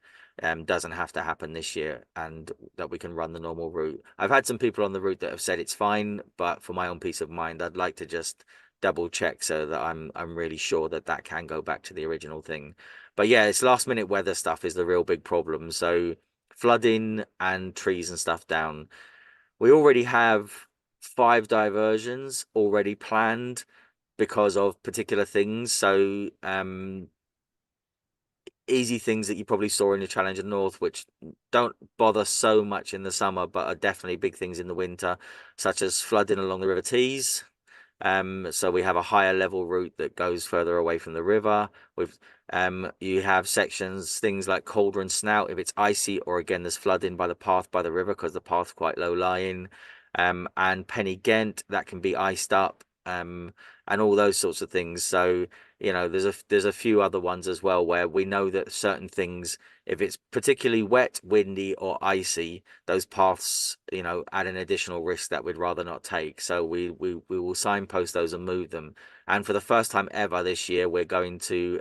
doesn't have to happen this year, and that we can run the normal route. I've had some people on the route that have said it's fine, but for my own peace of mind, I'd like to just double check so that I'm really sure that can go back to the original thing. But yeah, it's last minute weather stuff is the real big problem. So flooding and trees and stuff down. We already have 5 diversions already planned because of particular things. So easy things that you probably saw in the Challenger North, which don't bother so much in the summer, but are definitely big things in the winter, such as flooding along the River Tees. So we have a higher level route that goes further away from the river. You have sections, things like Cauldron Snout, if it's icy, or again, there's flooding by the path by the river because the path's quite low lying. And Penny Ghent, that can be iced up, and all those sorts of things. So, there's a few other ones as well where we know that certain things, if it's particularly wet, windy, or icy, those paths, add an additional risk that we'd rather not take. So we will signpost those and move them. And for the first time ever this year, we're going to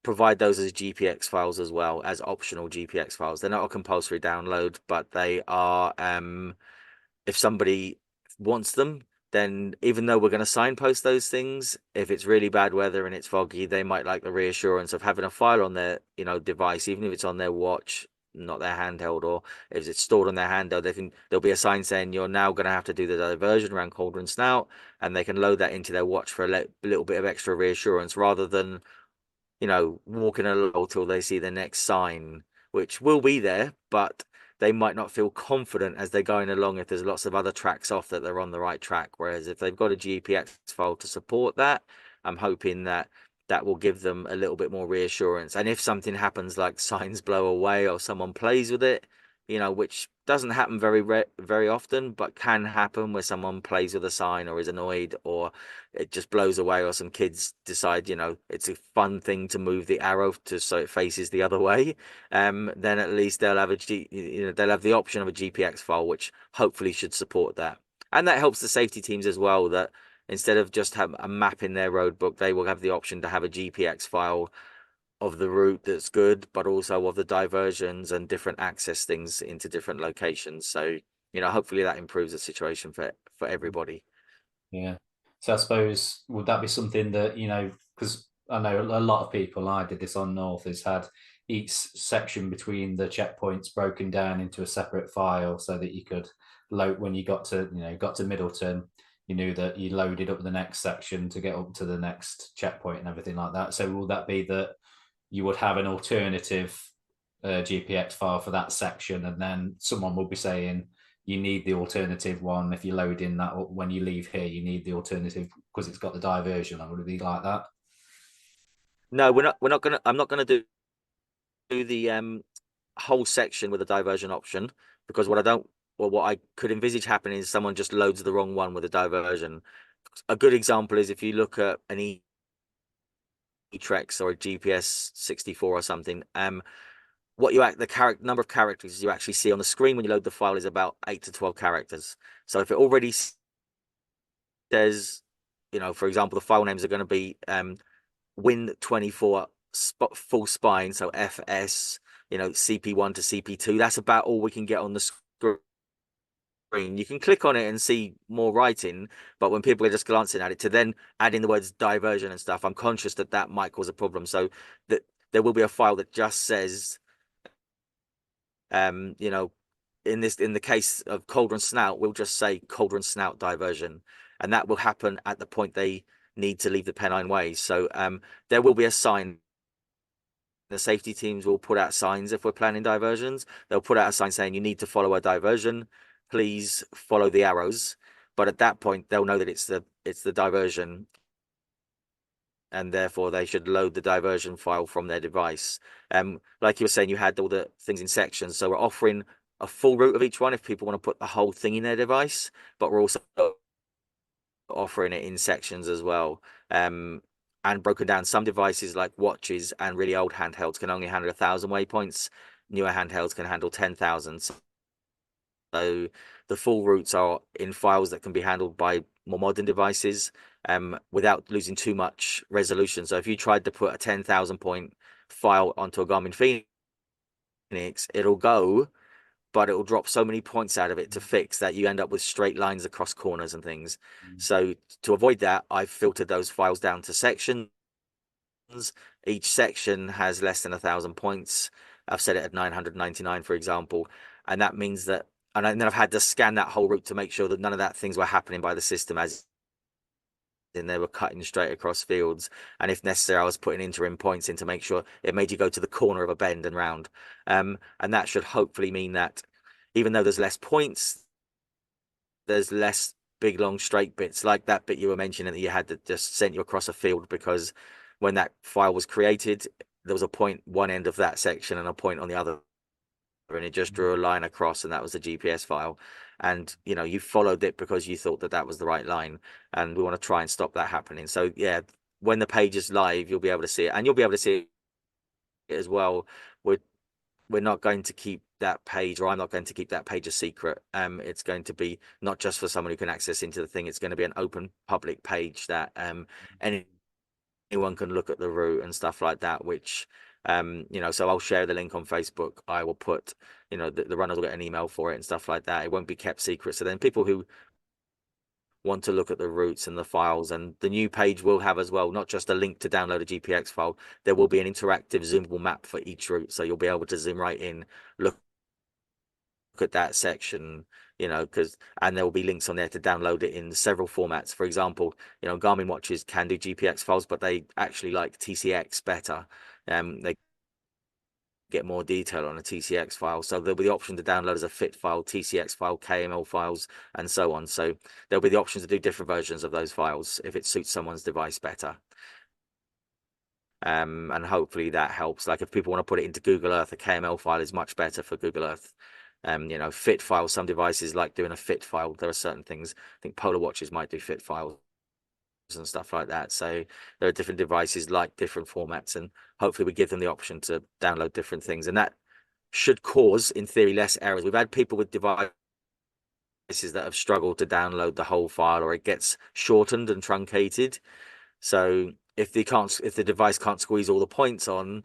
provide those as GPX files as well, as optional GPX files. They're not a compulsory download, but they are, if somebody wants them, then even though we're going to signpost those things, if it's really bad weather and it's foggy, they might like the reassurance of having a file on their device, even if it's on their watch, not their handheld, or if it's stored on their handheld, there'll be a sign saying you're now going to have to do the diversion around Cauldron Snout, and they can load that into their watch for a little bit of extra reassurance rather than walking along till they see the next sign, which will be there, but they might not feel confident as they're going along if there's lots of other tracks off that they're on the right track. Whereas if they've got a GPX file to support that, I'm hoping that that will give them a little bit more reassurance. And if something happens, like signs blow away or someone plays with it, which doesn't happen very often, but can happen, where someone plays with a sign or is annoyed, or it just blows away, or some kids decide, it's a fun thing to move the arrow so it faces the other way. Then at least they'll have they'll have the option of a GPX file, which hopefully should support that. And that helps the safety teams as well, that instead of just have a map in their road book, they will have the option to have a GPX file of the route that's good, but also of the diversions and different access things into different locations. So, hopefully that improves the situation for everybody. Yeah. So I suppose, would that be something that, because I know a lot of people, I did this on North, has had each section between the checkpoints broken down into a separate file so that you could load when you got to Middleton, you knew that you loaded up the next section to get up to the next checkpoint and everything like that. So will that be that you would have an alternative GPX file for that section, and then someone will be saying you need the alternative one if you load in that when you leave here, you need the alternative because it's got the diversion? Would it be like that? No, we're not gonna. I'm not gonna do the whole section with a diversion option, because what I could envisage happening is someone just loads the wrong one with a diversion. A good example is if you look at an E-Trex or a GPS 64 or something. What the number of characters you actually see on the screen when you load the file is about 8 to 12 characters. So if it already says, for example, the file names are going to be Win 24 full spine, so FS, CP1 to CP2. That's about all we can get on the screen. You can click on it and see more writing, but when people are just glancing at it, to then add in the words diversion and stuff, I'm conscious that might cause a problem. So that there will be a file that just says, in the case of Cauldron Snout, we'll just say Cauldron Snout diversion, and that will happen at the point they need to leave the Pennine Way. So there will be a sign. The safety teams will put out signs if we're planning diversions. They'll put out a sign saying you need to follow a diversion. Please follow the arrows. But at that point, they'll know that it's the diversion, and therefore they should load the diversion file from their device. Like you were saying, you had all the things in sections, so we're offering a full route of each one if people want to put the whole thing in their device, but we're also offering it in sections as well. And broken down, some devices like watches and really old handhelds can only handle 1,000 waypoints. Newer handhelds can handle 10,000. So the full routes are in files that can be handled by more modern devices, without losing too much resolution. So if you tried to put a 10,000 point file onto a Garmin Phoenix, it'll go, but it will drop so many points out of it to fix that you end up with straight lines across corners and things. So to avoid that, I've filtered those files down to sections. Each section has less than 1,000 points. I've set it at 999, for example, and that means that, and then I've had to scan that whole route to make sure that none of that things were happening by the system, as in they were cutting straight across fields, and if necessary I was putting interim points in to make sure it made you go to the corner of a bend and round. And that should hopefully mean that even though there's less points, there's less big long straight bits like that bit you were mentioning that you had that just sent you across a field, because when that file was created there was a point one end of that section and a point on the other, and it just drew a line across, and that was the GPS file. And you followed it because you thought that was the right line, and we want to try and stop that happening. So yeah, when the page is live, you'll be able to see it, and you'll be able to see it as well. We're not going to keep that page, or I'm not going to keep that page a secret. It's going to be not just for someone who can access into the thing. It's going to be an open public page that anyone can look at the route and stuff like that, which so I'll share the link on Facebook. I will put, the runners will get an email for it and stuff like that. It won't be kept secret. So then people who want to look at the routes and the files, and the new page will have as well, not just a link to download a GPX file, there will be an interactive zoomable map for each route. So you'll be able to zoom right in, look at that section, and there will be links on there to download it in several formats. For example, Garmin watches can do GPX files, but they actually like TCX better. They get more detail on a TCX file. So there'll be the option to download as a fit file, TCX file, KML files, and so on. So there'll be the option to do different versions of those files if it suits someone's device better. And hopefully that helps. Like if people want to put it into Google Earth, a KML file is much better for Google Earth. Fit files, some devices like doing a fit file. There are certain things, I think Polar Watches might do fit files and stuff like that. So there are different devices like different formats, and hopefully we give them the option to download different things. And that should cause, in theory, less errors. We've had people with devices that have struggled to download the whole file, or it gets shortened and truncated. So if the device can't squeeze all the points on,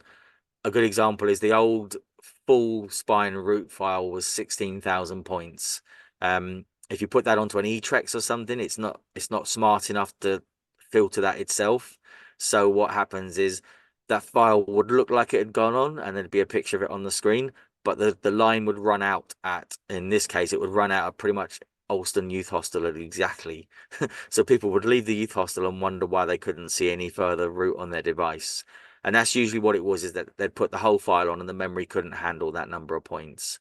a good example is the old full spine root file was 16,000 points. If you put that onto an eTrex or something, it's not smart enough to filter that itself. So what happens is that file would look like it had gone on, and there'd be a picture of it on the screen, but the line would run out at, in this case, it would run out at pretty much Alston Youth Hostel at exactly. So people would leave the youth hostel and wonder why they couldn't see any further route on their device. And that's usually what it was, is that they'd put the whole file on and the memory couldn't handle that number of points.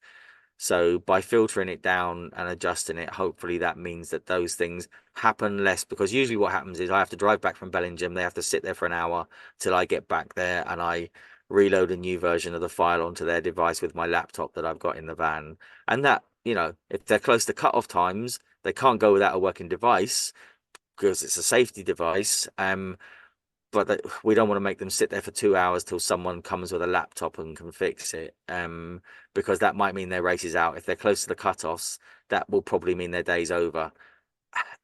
So by filtering it down and adjusting it, hopefully that means that those things happen less, because usually what happens is I have to drive back from Bellingham. They have to sit there for an hour till I get back there, and I reload a new version of the file onto their device with my laptop that I've got in the van. And that, if they're close to cut-off times, they can't go without a working device because it's a safety device. But we don't want to make them sit there for 2 hours till someone comes with a laptop and can fix it, because that might mean their race is out. If they're close to the cutoffs, that will probably mean their day's over.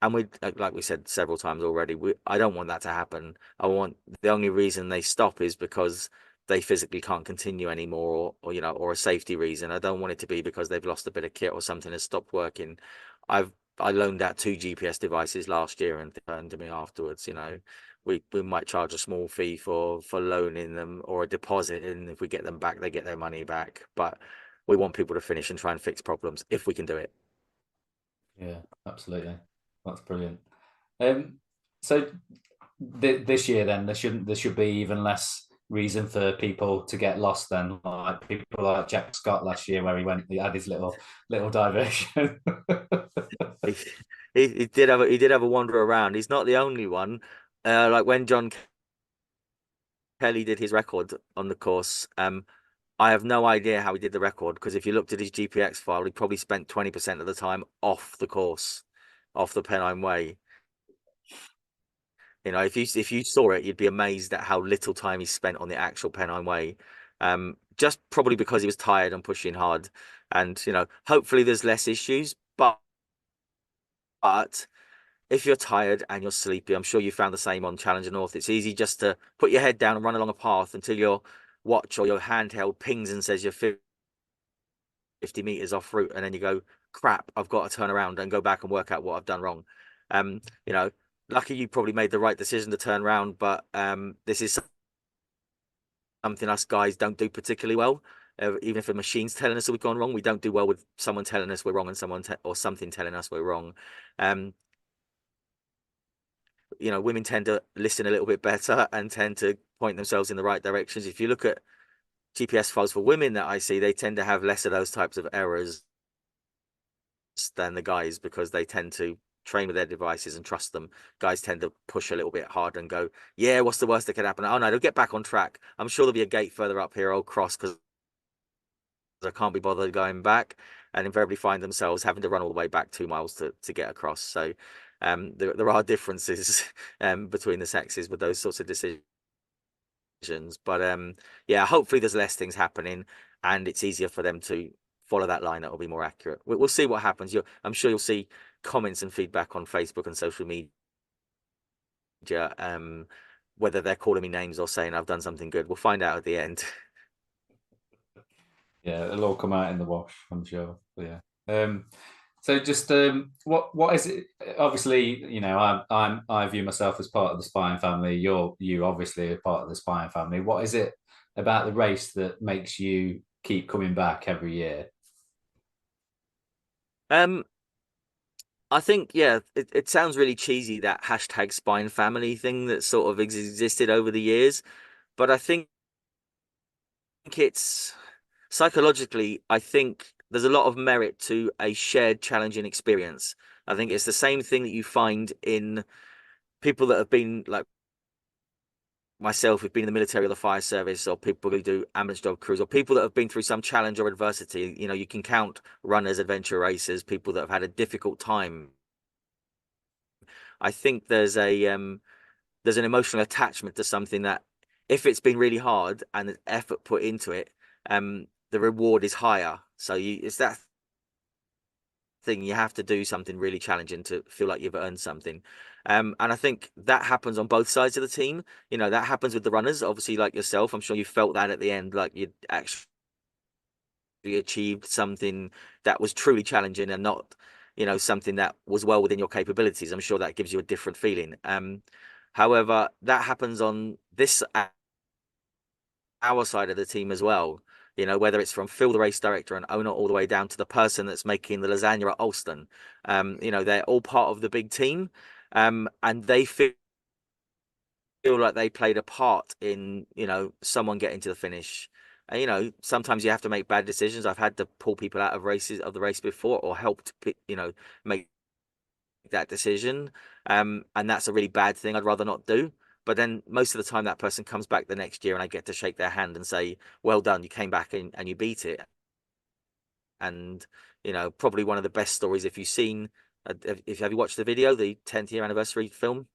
And like we said several times already, I don't want that to happen. The only reason they stop is because they physically can't continue anymore, or a safety reason. I don't want it to be because they've lost a bit of kit or something has stopped working. I loaned out 2 GPS devices last year, and they turned to me afterwards. We might charge a small fee for loaning them, or a deposit, and if we get them back, they get their money back. But we want people to finish and try and fix problems if we can do it. Yeah, absolutely. That's brilliant. So this year, then there should be even less reason for people to get lost. Then, like people like Jack Scott last year, where he had his little diversion. He did have a wander around. He's not the only one. Like when John Kelly did his record on the course, I have no idea how he did the record, because if you looked at his GPX file, he probably spent 20% of the time off the course, off the Pennine Way. If you saw it, you'd be amazed at how little time he spent on the actual Pennine Way. Just probably because he was tired and pushing hard. And hopefully there's less issues, but if you're tired and you're sleepy, I'm sure you found the same on Challenger North. It's easy just to put your head down and run along a path until your watch or your handheld pings and says you're 50 meters off route, and then you go, crap, I've got to turn around and go back and work out what I've done wrong. Lucky you probably made the right decision to turn around, but this is something us guys don't do particularly well. Even if a machine's telling us that we've gone wrong, we don't do well with someone telling us we're wrong and something telling us we're wrong. Women tend to listen a little bit better and tend to point themselves in the right directions. If you look at GPS files for women that I see, they tend to have less of those types of errors than the guys, because they tend to train with their devices and trust them. Guys tend to push a little bit hard and go, yeah, what's the worst that could happen? Oh no, they'll get back on track. I'm sure there'll be a gate further up here. I'll cross because I can't be bothered going back, and invariably find themselves having to run all the way back 2 miles to get across. So there are differences between the sexes with those sorts of decisions. But yeah, hopefully there's less things happening and it's easier for them to follow that line. That will be more accurate. We'll see what happens. I'm sure you'll see comments and feedback on Facebook and social media, whether they're calling me names or saying I've done something good. We'll find out at the end. Yeah, it'll all come out in the wash, I'm sure. But yeah. So just what is it? Obviously, I view myself as part of the Spine family. You obviously are part of the Spine family. What is it about the race that makes you keep coming back every year? I think, yeah, it sounds really cheesy, that hashtag Spine family thing that sort of existed over the years, but I think it's psychologically, I think there's a lot of merit to a shared challenging experience. I think it's the same thing that you find in people that have been like myself, who've been in the military or the fire service, or people who do ambulance job crews, or people that have been through some challenge or adversity. You know, you can count runners, adventure racers, people that have had a difficult time. I think there's an emotional attachment to something that, if it's been really hard and there's effort put into it, the reward is higher. So it's that thing, you have to do something really challenging to feel like you've earned something. And I think that happens on both sides of the team. You know, that happens with the runners, obviously, like yourself. I'm sure you felt that at the end, like you'd actually achieved something that was truly challenging and not, you know, something that was well within your capabilities. I'm sure that gives you a different feeling. However, that happens on this our side of the team as well. You know, whether it's from Phil, the race director and owner, all the way down to the person that's making the lasagna at Alston. You know, they're all part of the big team, and they feel like they played a part in, you know, someone getting to the finish. And, you know, sometimes you have to make bad decisions. I've had to pull people out of the race before, or helped, you know, make that decision. And that's a really bad thing I'd rather not do. But then most of the time that person comes back the next year and I get to shake their hand and say, well done, you came back and you beat it. And, you know, probably one of the best stories, if you've seen, if have you watched the video, the 10th year anniversary film?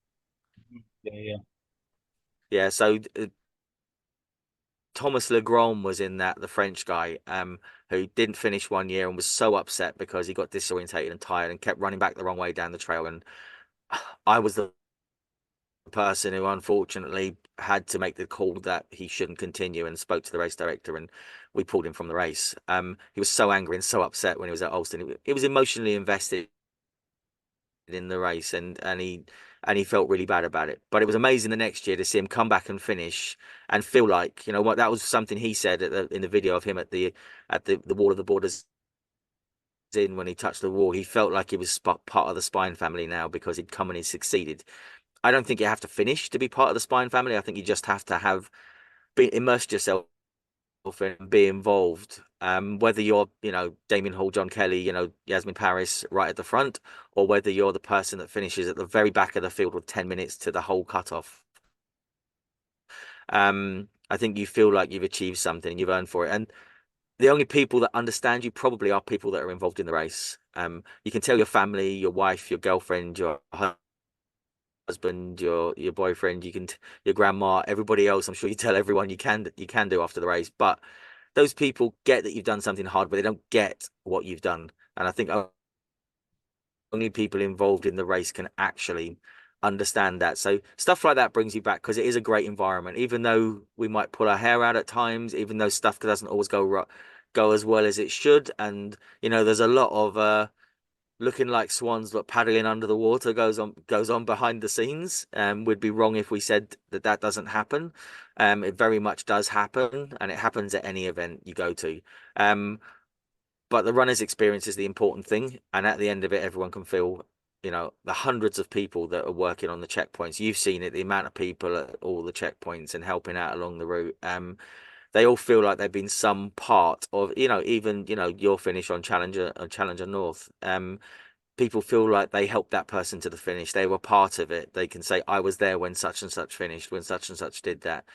Yeah, yeah. Yeah, so Thomas Legrand was in that, the French guy, who didn't finish one year and was so upset because he got disorientated and tired and kept running back the wrong way down the trail. And I was the person who unfortunately had to make the call that he shouldn't continue, and spoke to the race director, and we pulled him from the race. He was so angry and so upset when he was at Alston. He was emotionally invested in the race, and he felt really bad about it. But it was amazing the next year to see him come back and finish and feel like, you know what, that was something he said in the video of him at the wall of the borders in, when he touched the wall. He felt like he was part of the Spine family now because he'd come and he succeeded. I don't think you have to finish to be part of the Spine family. I think you just have to have immersed yourself and be involved. Whether you're, you know, Damien Hall, John Kelly, you know, Yasmin Paris right at the front, or whether you're the person that finishes at the very back of the field with 10 minutes to the whole cutoff. I think you feel like you've achieved something, you've earned for it. And the only people that understand you probably are people that are involved in the race. You can tell your family, your wife, your girlfriend, your husband, your boyfriend, your grandma, everybody else. I'm sure you tell everyone you can do after the race, but those people get that you've done something hard, but they don't get what you've done. And I think only people involved in the race can actually understand that. So stuff like that brings you back, because it is a great environment, even though we might pull our hair out at times, even though stuff doesn't always go as well as it should. And, you know, there's a lot of looking like swans but paddling under the water goes on behind the scenes. We'd be wrong if we said that doesn't happen. It very much does happen, and it happens at any event you go to. But the runner's experience is the important thing, and at the end of it, everyone can feel, you know, the hundreds of people that are working on the checkpoints. You've seen it, the amount of people at all the checkpoints and helping out along the route. They all feel like they've been some part of, you know, even, you know, your finish on Challenger North. People feel like they helped that person to the finish. They were part of it. They can say, I was there when such and such finished, when such and such did that.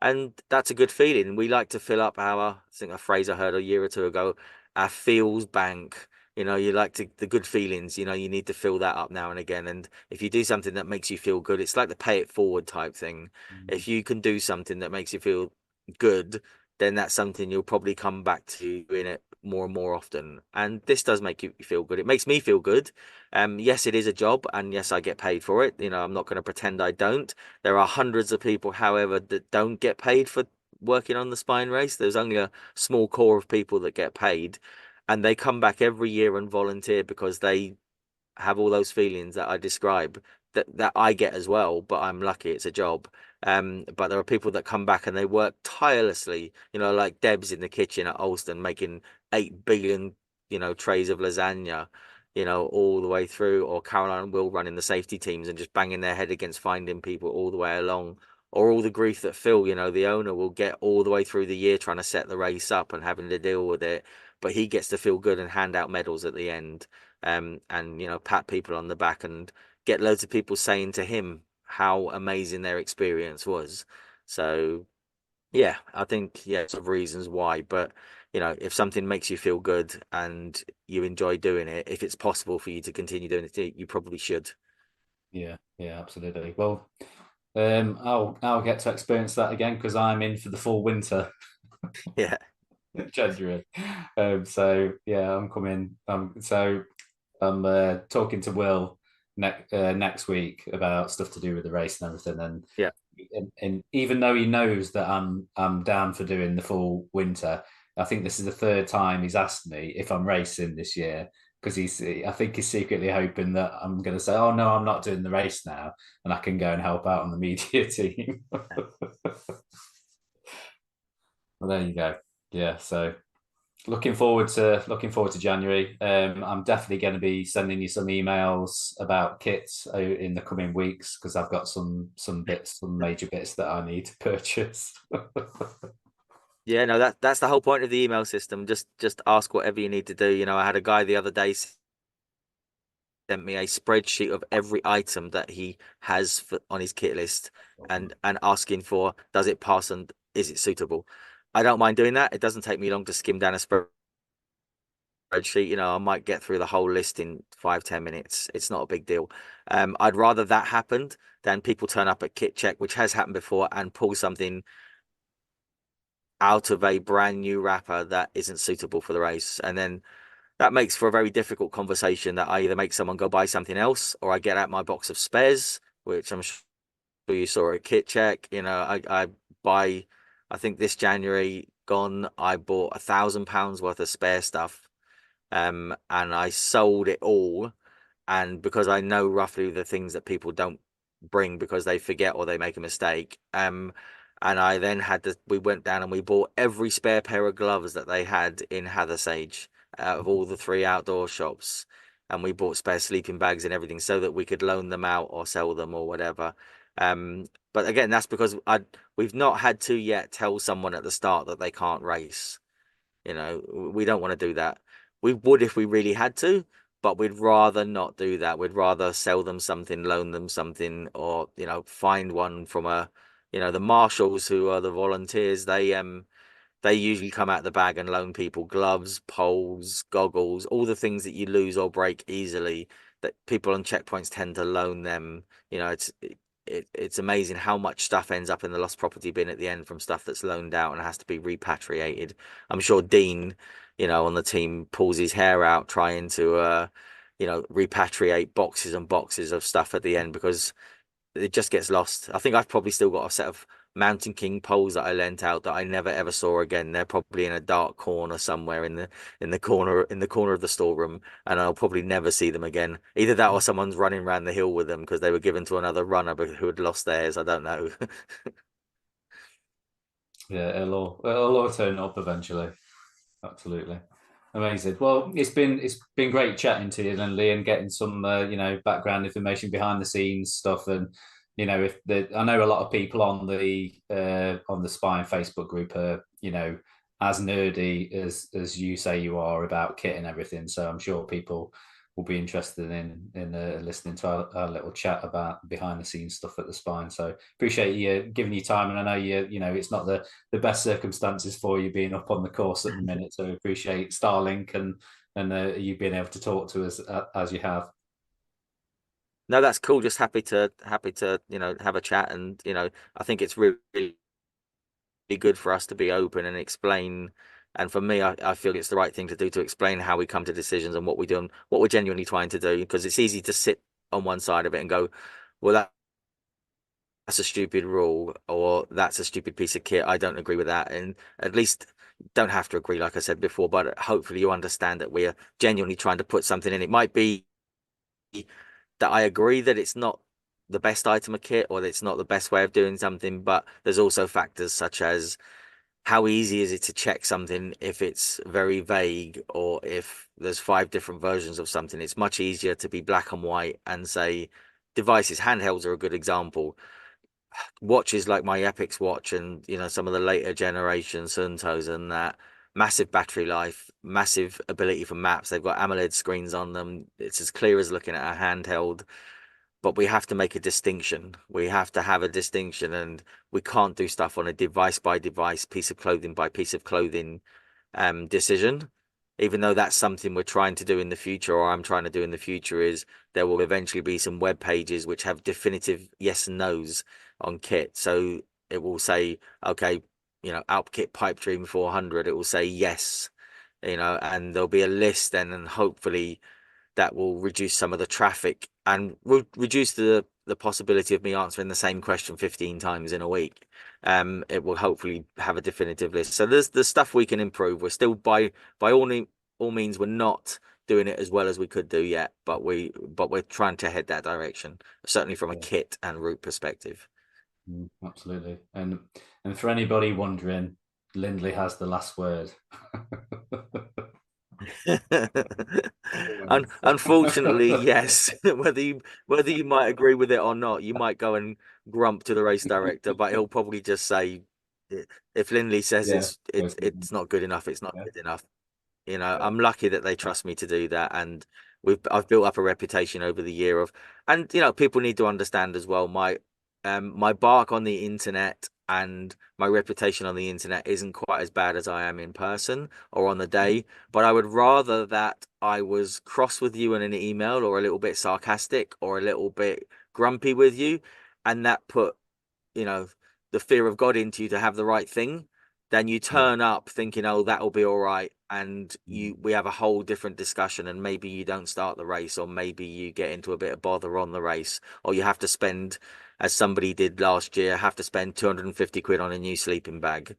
And that's a good feeling. We like to fill up I think a phrase I heard a year or two ago, our feels bank. You know, you like the good feelings, you know, you need to fill that up now and again. And if you do something that makes you feel good, it's like the pay it forward type thing. If you can do something that makes you feel good, then that's something you'll probably come back to doing it more and more often. And this does make you feel good. It makes me feel good. Yes, it is a job, and yes, I get paid for it. You know, I'm not going to pretend I don't. There are hundreds of people, however, that don't get paid for working on the Spine race. There's only a small core of people that get paid, and they come back every year and volunteer because they have all those feelings that I describe, that I get as well, but I'm lucky it's a job. But there are people that come back and they work tirelessly, you know, like Deb's in the kitchen at Alston making 8 billion, you know, trays of lasagna, you know, all the way through, or Caroline and Will running the safety teams and just banging their head against finding people all the way along, or all the grief that Phil, the owner, will get all the way through the year trying to set the race up and having to deal with it, but he gets to feel good and hand out medals at the end, and pat people on the back and get loads of people saying to him how amazing their experience was. So yeah, I think lots of reasons why, but if something makes you feel good and you enjoy doing it, if it's possible for you to continue doing it, you probably should. Yeah, yeah, absolutely. Well, I'll get to experience that again because I'm in for the full winter. Yeah. January. So yeah, I'm coming. So I'm talking to Will next week about stuff to do with the race and everything. Yeah. And even though he knows that I'm down for doing the full winter, I think this is the third time he's asked me if I'm racing this year because I think he's secretly hoping that I'm going to say, oh no, I'm not doing the race now, and I can go and help out on the media team. Well, there you go. Yeah, so looking forward to January. I'm definitely going to be sending you some emails about kits in the coming weeks because I've got some major bits that I need to purchase. Yeah, no, that's the whole point of the email system. Just ask whatever you need to do. I had a guy the other day sent me a spreadsheet of every item that he has on his kit list, and asking for, does it pass and is it suitable? I don't mind doing that. It doesn't take me long to skim down a spreadsheet. I might get through the whole list in 5-10 minutes. It's not a big deal. I'd rather that happened than people turn up at kit check, which has happened before, and pull something out of a brand new wrapper that isn't suitable for the race. And then that makes for a very difficult conversation that I either make someone go buy something else, or I get out my box of spares, which I'm sure you saw at kit check. I buy, I think this January gone, I bought £1,000 worth of spare stuff. And I sold it all. And because I know roughly the things that people don't bring because they forget or they make a mistake, and I then we went down and we bought every spare pair of gloves that they had in Hathersage out of all the 3 outdoor shops. And we bought spare sleeping bags and everything so that we could loan them out or sell them or whatever. But again, that's because we've not had to yet tell someone at the start that they can't race. We don't want to do that. We would if we really had to, but we'd rather not do that. We'd rather sell them something, loan them something, or find one from the marshals who are the volunteers. They usually come out the bag and loan people gloves, poles, goggles, all the things that you lose or break easily that people on checkpoints tend to loan them. It's amazing how much stuff ends up in the lost property bin at the end from stuff that's loaned out and has to be repatriated. I'm sure Dean, on the team pulls his hair out trying to, repatriate boxes and boxes of stuff at the end because it just gets lost. I think I've probably still got a set of Mountain King poles that I lent out that I never ever saw again. They're probably in a dark corner somewhere in the corner of the storeroom, and I'll probably never see them again. Either that or someone's running around the hill with them because they were given to another runner who had lost theirs. I don't know. Yeah, it'll all turn up eventually. Absolutely. Amazing. Well, it's been great chatting to you, Lindley, and getting some background information behind the scenes stuff. And if I know a lot of people on the Spine Facebook group are as nerdy as you say you are about kit and everything. So I'm sure people will be interested in listening to our little chat about behind the scenes stuff at the Spine. So appreciate you giving you time, and I know it's not the best circumstances for you being up on the course at the minute. So appreciate Starlink and you being able to talk to us as you have. No, that's cool. Just happy to have a chat, and I think it's really, really good for us to be open and explain. And for me, I feel it's the right thing to do to explain how we come to decisions and what we do and what we're genuinely trying to do, because it's easy to sit on one side of it and go, well, that's a stupid rule, or that's a stupid piece of kit. I don't agree with that. And at least don't have to agree, like I said before, but hopefully you understand that we are genuinely trying to put something in. It might be that I agree that it's not the best item of kit or that it's not the best way of doing something, but there's also factors such as how easy is it to check something if it's very vague, or if there's 5 different versions of something. It's much easier to be black and white and say devices. Handhelds are a good example. watches like my Epix watch and some of the later generation Suntos and that, massive battery life, massive ability for maps. They've got AMOLED screens on them. It's as clear as looking at a handheld. But we have to make a distinction. We have to have a distinction, and we can't do stuff on a device by device, piece of clothing by piece of clothing decision. Even though that's something we're trying to do in the future, or I'm trying to do in the future, is there will eventually be some web pages which have definitive yes and no's on kit. So it will say, okay, Alp Kit Pipe Dream 400, it will say yes, and there'll be a list then, and hopefully that will reduce some of the traffic and reduce the possibility of me answering the same question 15 times in a week. It will hopefully have a definitive list. So there's stuff we can improve. We're still by all means we're not doing it as well as we could do yet, but we're trying to head that direction, certainly from a kit and route perspective. Absolutely. And for anybody wondering, Lindley has the last word. Unfortunately, yes. Whether you might agree with it or not, you might go and grump to the race director, but he'll probably just say, if Lindley says it's not good enough, it's not good enough. I'm lucky that they trust me to do that, and I've built up a reputation over the year of, and people need to understand as well, my bark on the internet and my reputation on the internet isn't quite as bad as I am in person or on the day, but I would rather that I was cross with you in an email, or a little bit sarcastic, or a little bit grumpy with you, and that put the fear of God into you to have the right thing. Then you turn up thinking, oh, that'll be all right, and we have a whole different discussion, and maybe you don't start the race, or maybe you get into a bit of bother on the race, or you have to spend, as somebody did last year, have to spend 250 quid on a new sleeping bag,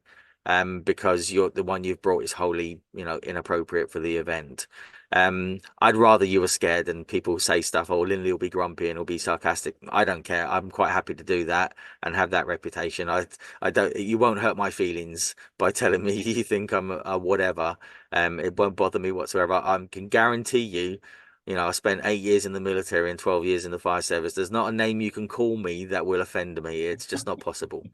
because the one you've brought is wholly inappropriate for the event. I'd rather you were scared and people say stuff, oh, Lindley will be grumpy and he'll be sarcastic. I don't care. I'm quite happy to do that and have that reputation. I don't, you won't hurt my feelings by telling me you think I'm a whatever. It won't bother me whatsoever. I can guarantee you, I spent 8 years in the military and 12 years in the fire service. There's not a name you can call me that will offend me. It's just not possible.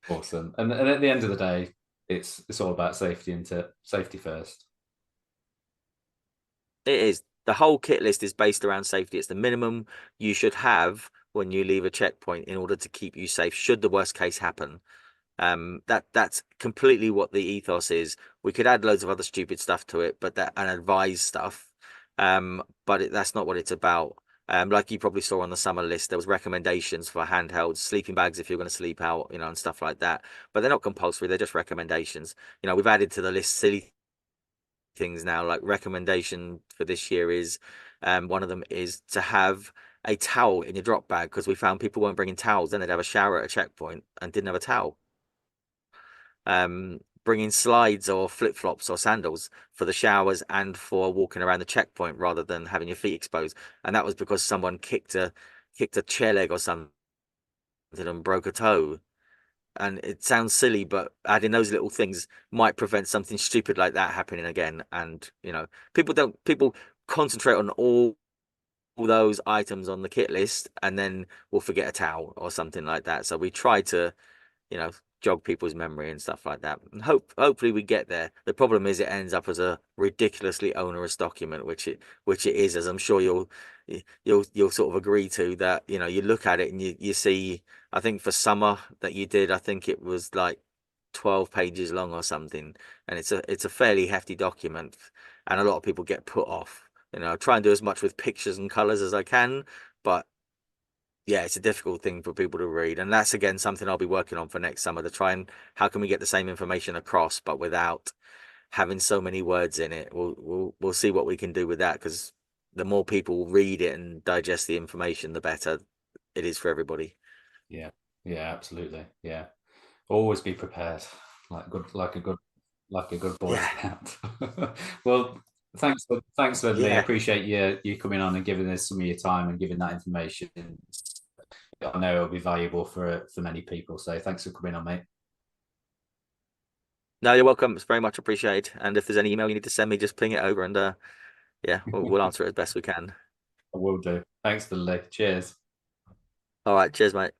Awesome. And at the end of the day, it's all about safety, isn't it? Safety first. It is. The whole kit list is based around safety. It's the minimum you should have when you leave a checkpoint in order to keep you safe should the worst case happen. That's completely what the ethos is. We could add loads of other stupid stuff to it, but and advise stuff. But that's not what it's about. Like you probably saw on the summer list, there was recommendations for handhelds, sleeping bags if you're going to sleep out, and stuff like that. But they're not compulsory. They're just recommendations. We've added to the list silly things now, like recommendation for this year is one of them is to have a towel in your drop bag, because we found people weren't bringing towels. Then they'd have a shower at a checkpoint and didn't have a towel. Bringing slides or flip-flops or sandals for the showers and for walking around the checkpoint rather than having your feet exposed, and that was because someone kicked a chair leg or something and broke a toe. And it sounds silly, but adding those little things might prevent something stupid like that happening again. And people concentrate on all those items on the kit list, and then we'll forget a towel or something like that. So we try to jog people's memory and stuff like that, and hopefully we get there. The problem is it ends up as a ridiculously onerous document, which it is, as I'm sure you'll sort of agree to, that you look at it and you see, I think for summer that you did, I think it was like 12 pages long or something, and it's a fairly hefty document, and a lot of people get put off. I try and do as much with pictures and colors as I can, but yeah, it's a difficult thing for people to read, and that's again something I'll be working on for next summer, to try and how can we get the same information across but without having so many words in it. We'll see what we can do with that, because the more people read it and digest the information, the better it is for everybody. Yeah, absolutely. Yeah, always be prepared, like a good boy scout. Well, thanks, Lindley. I appreciate you coming on and giving us some of your time and giving that information. I know it'll be valuable for many people. So thanks for coming on, mate. No, you're welcome. It's very much appreciated. And if there's any email you need to send me, just ping it over, and we'll answer it as best we can. I will do. Thanks, Lindley. Cheers. All right, cheers, mate.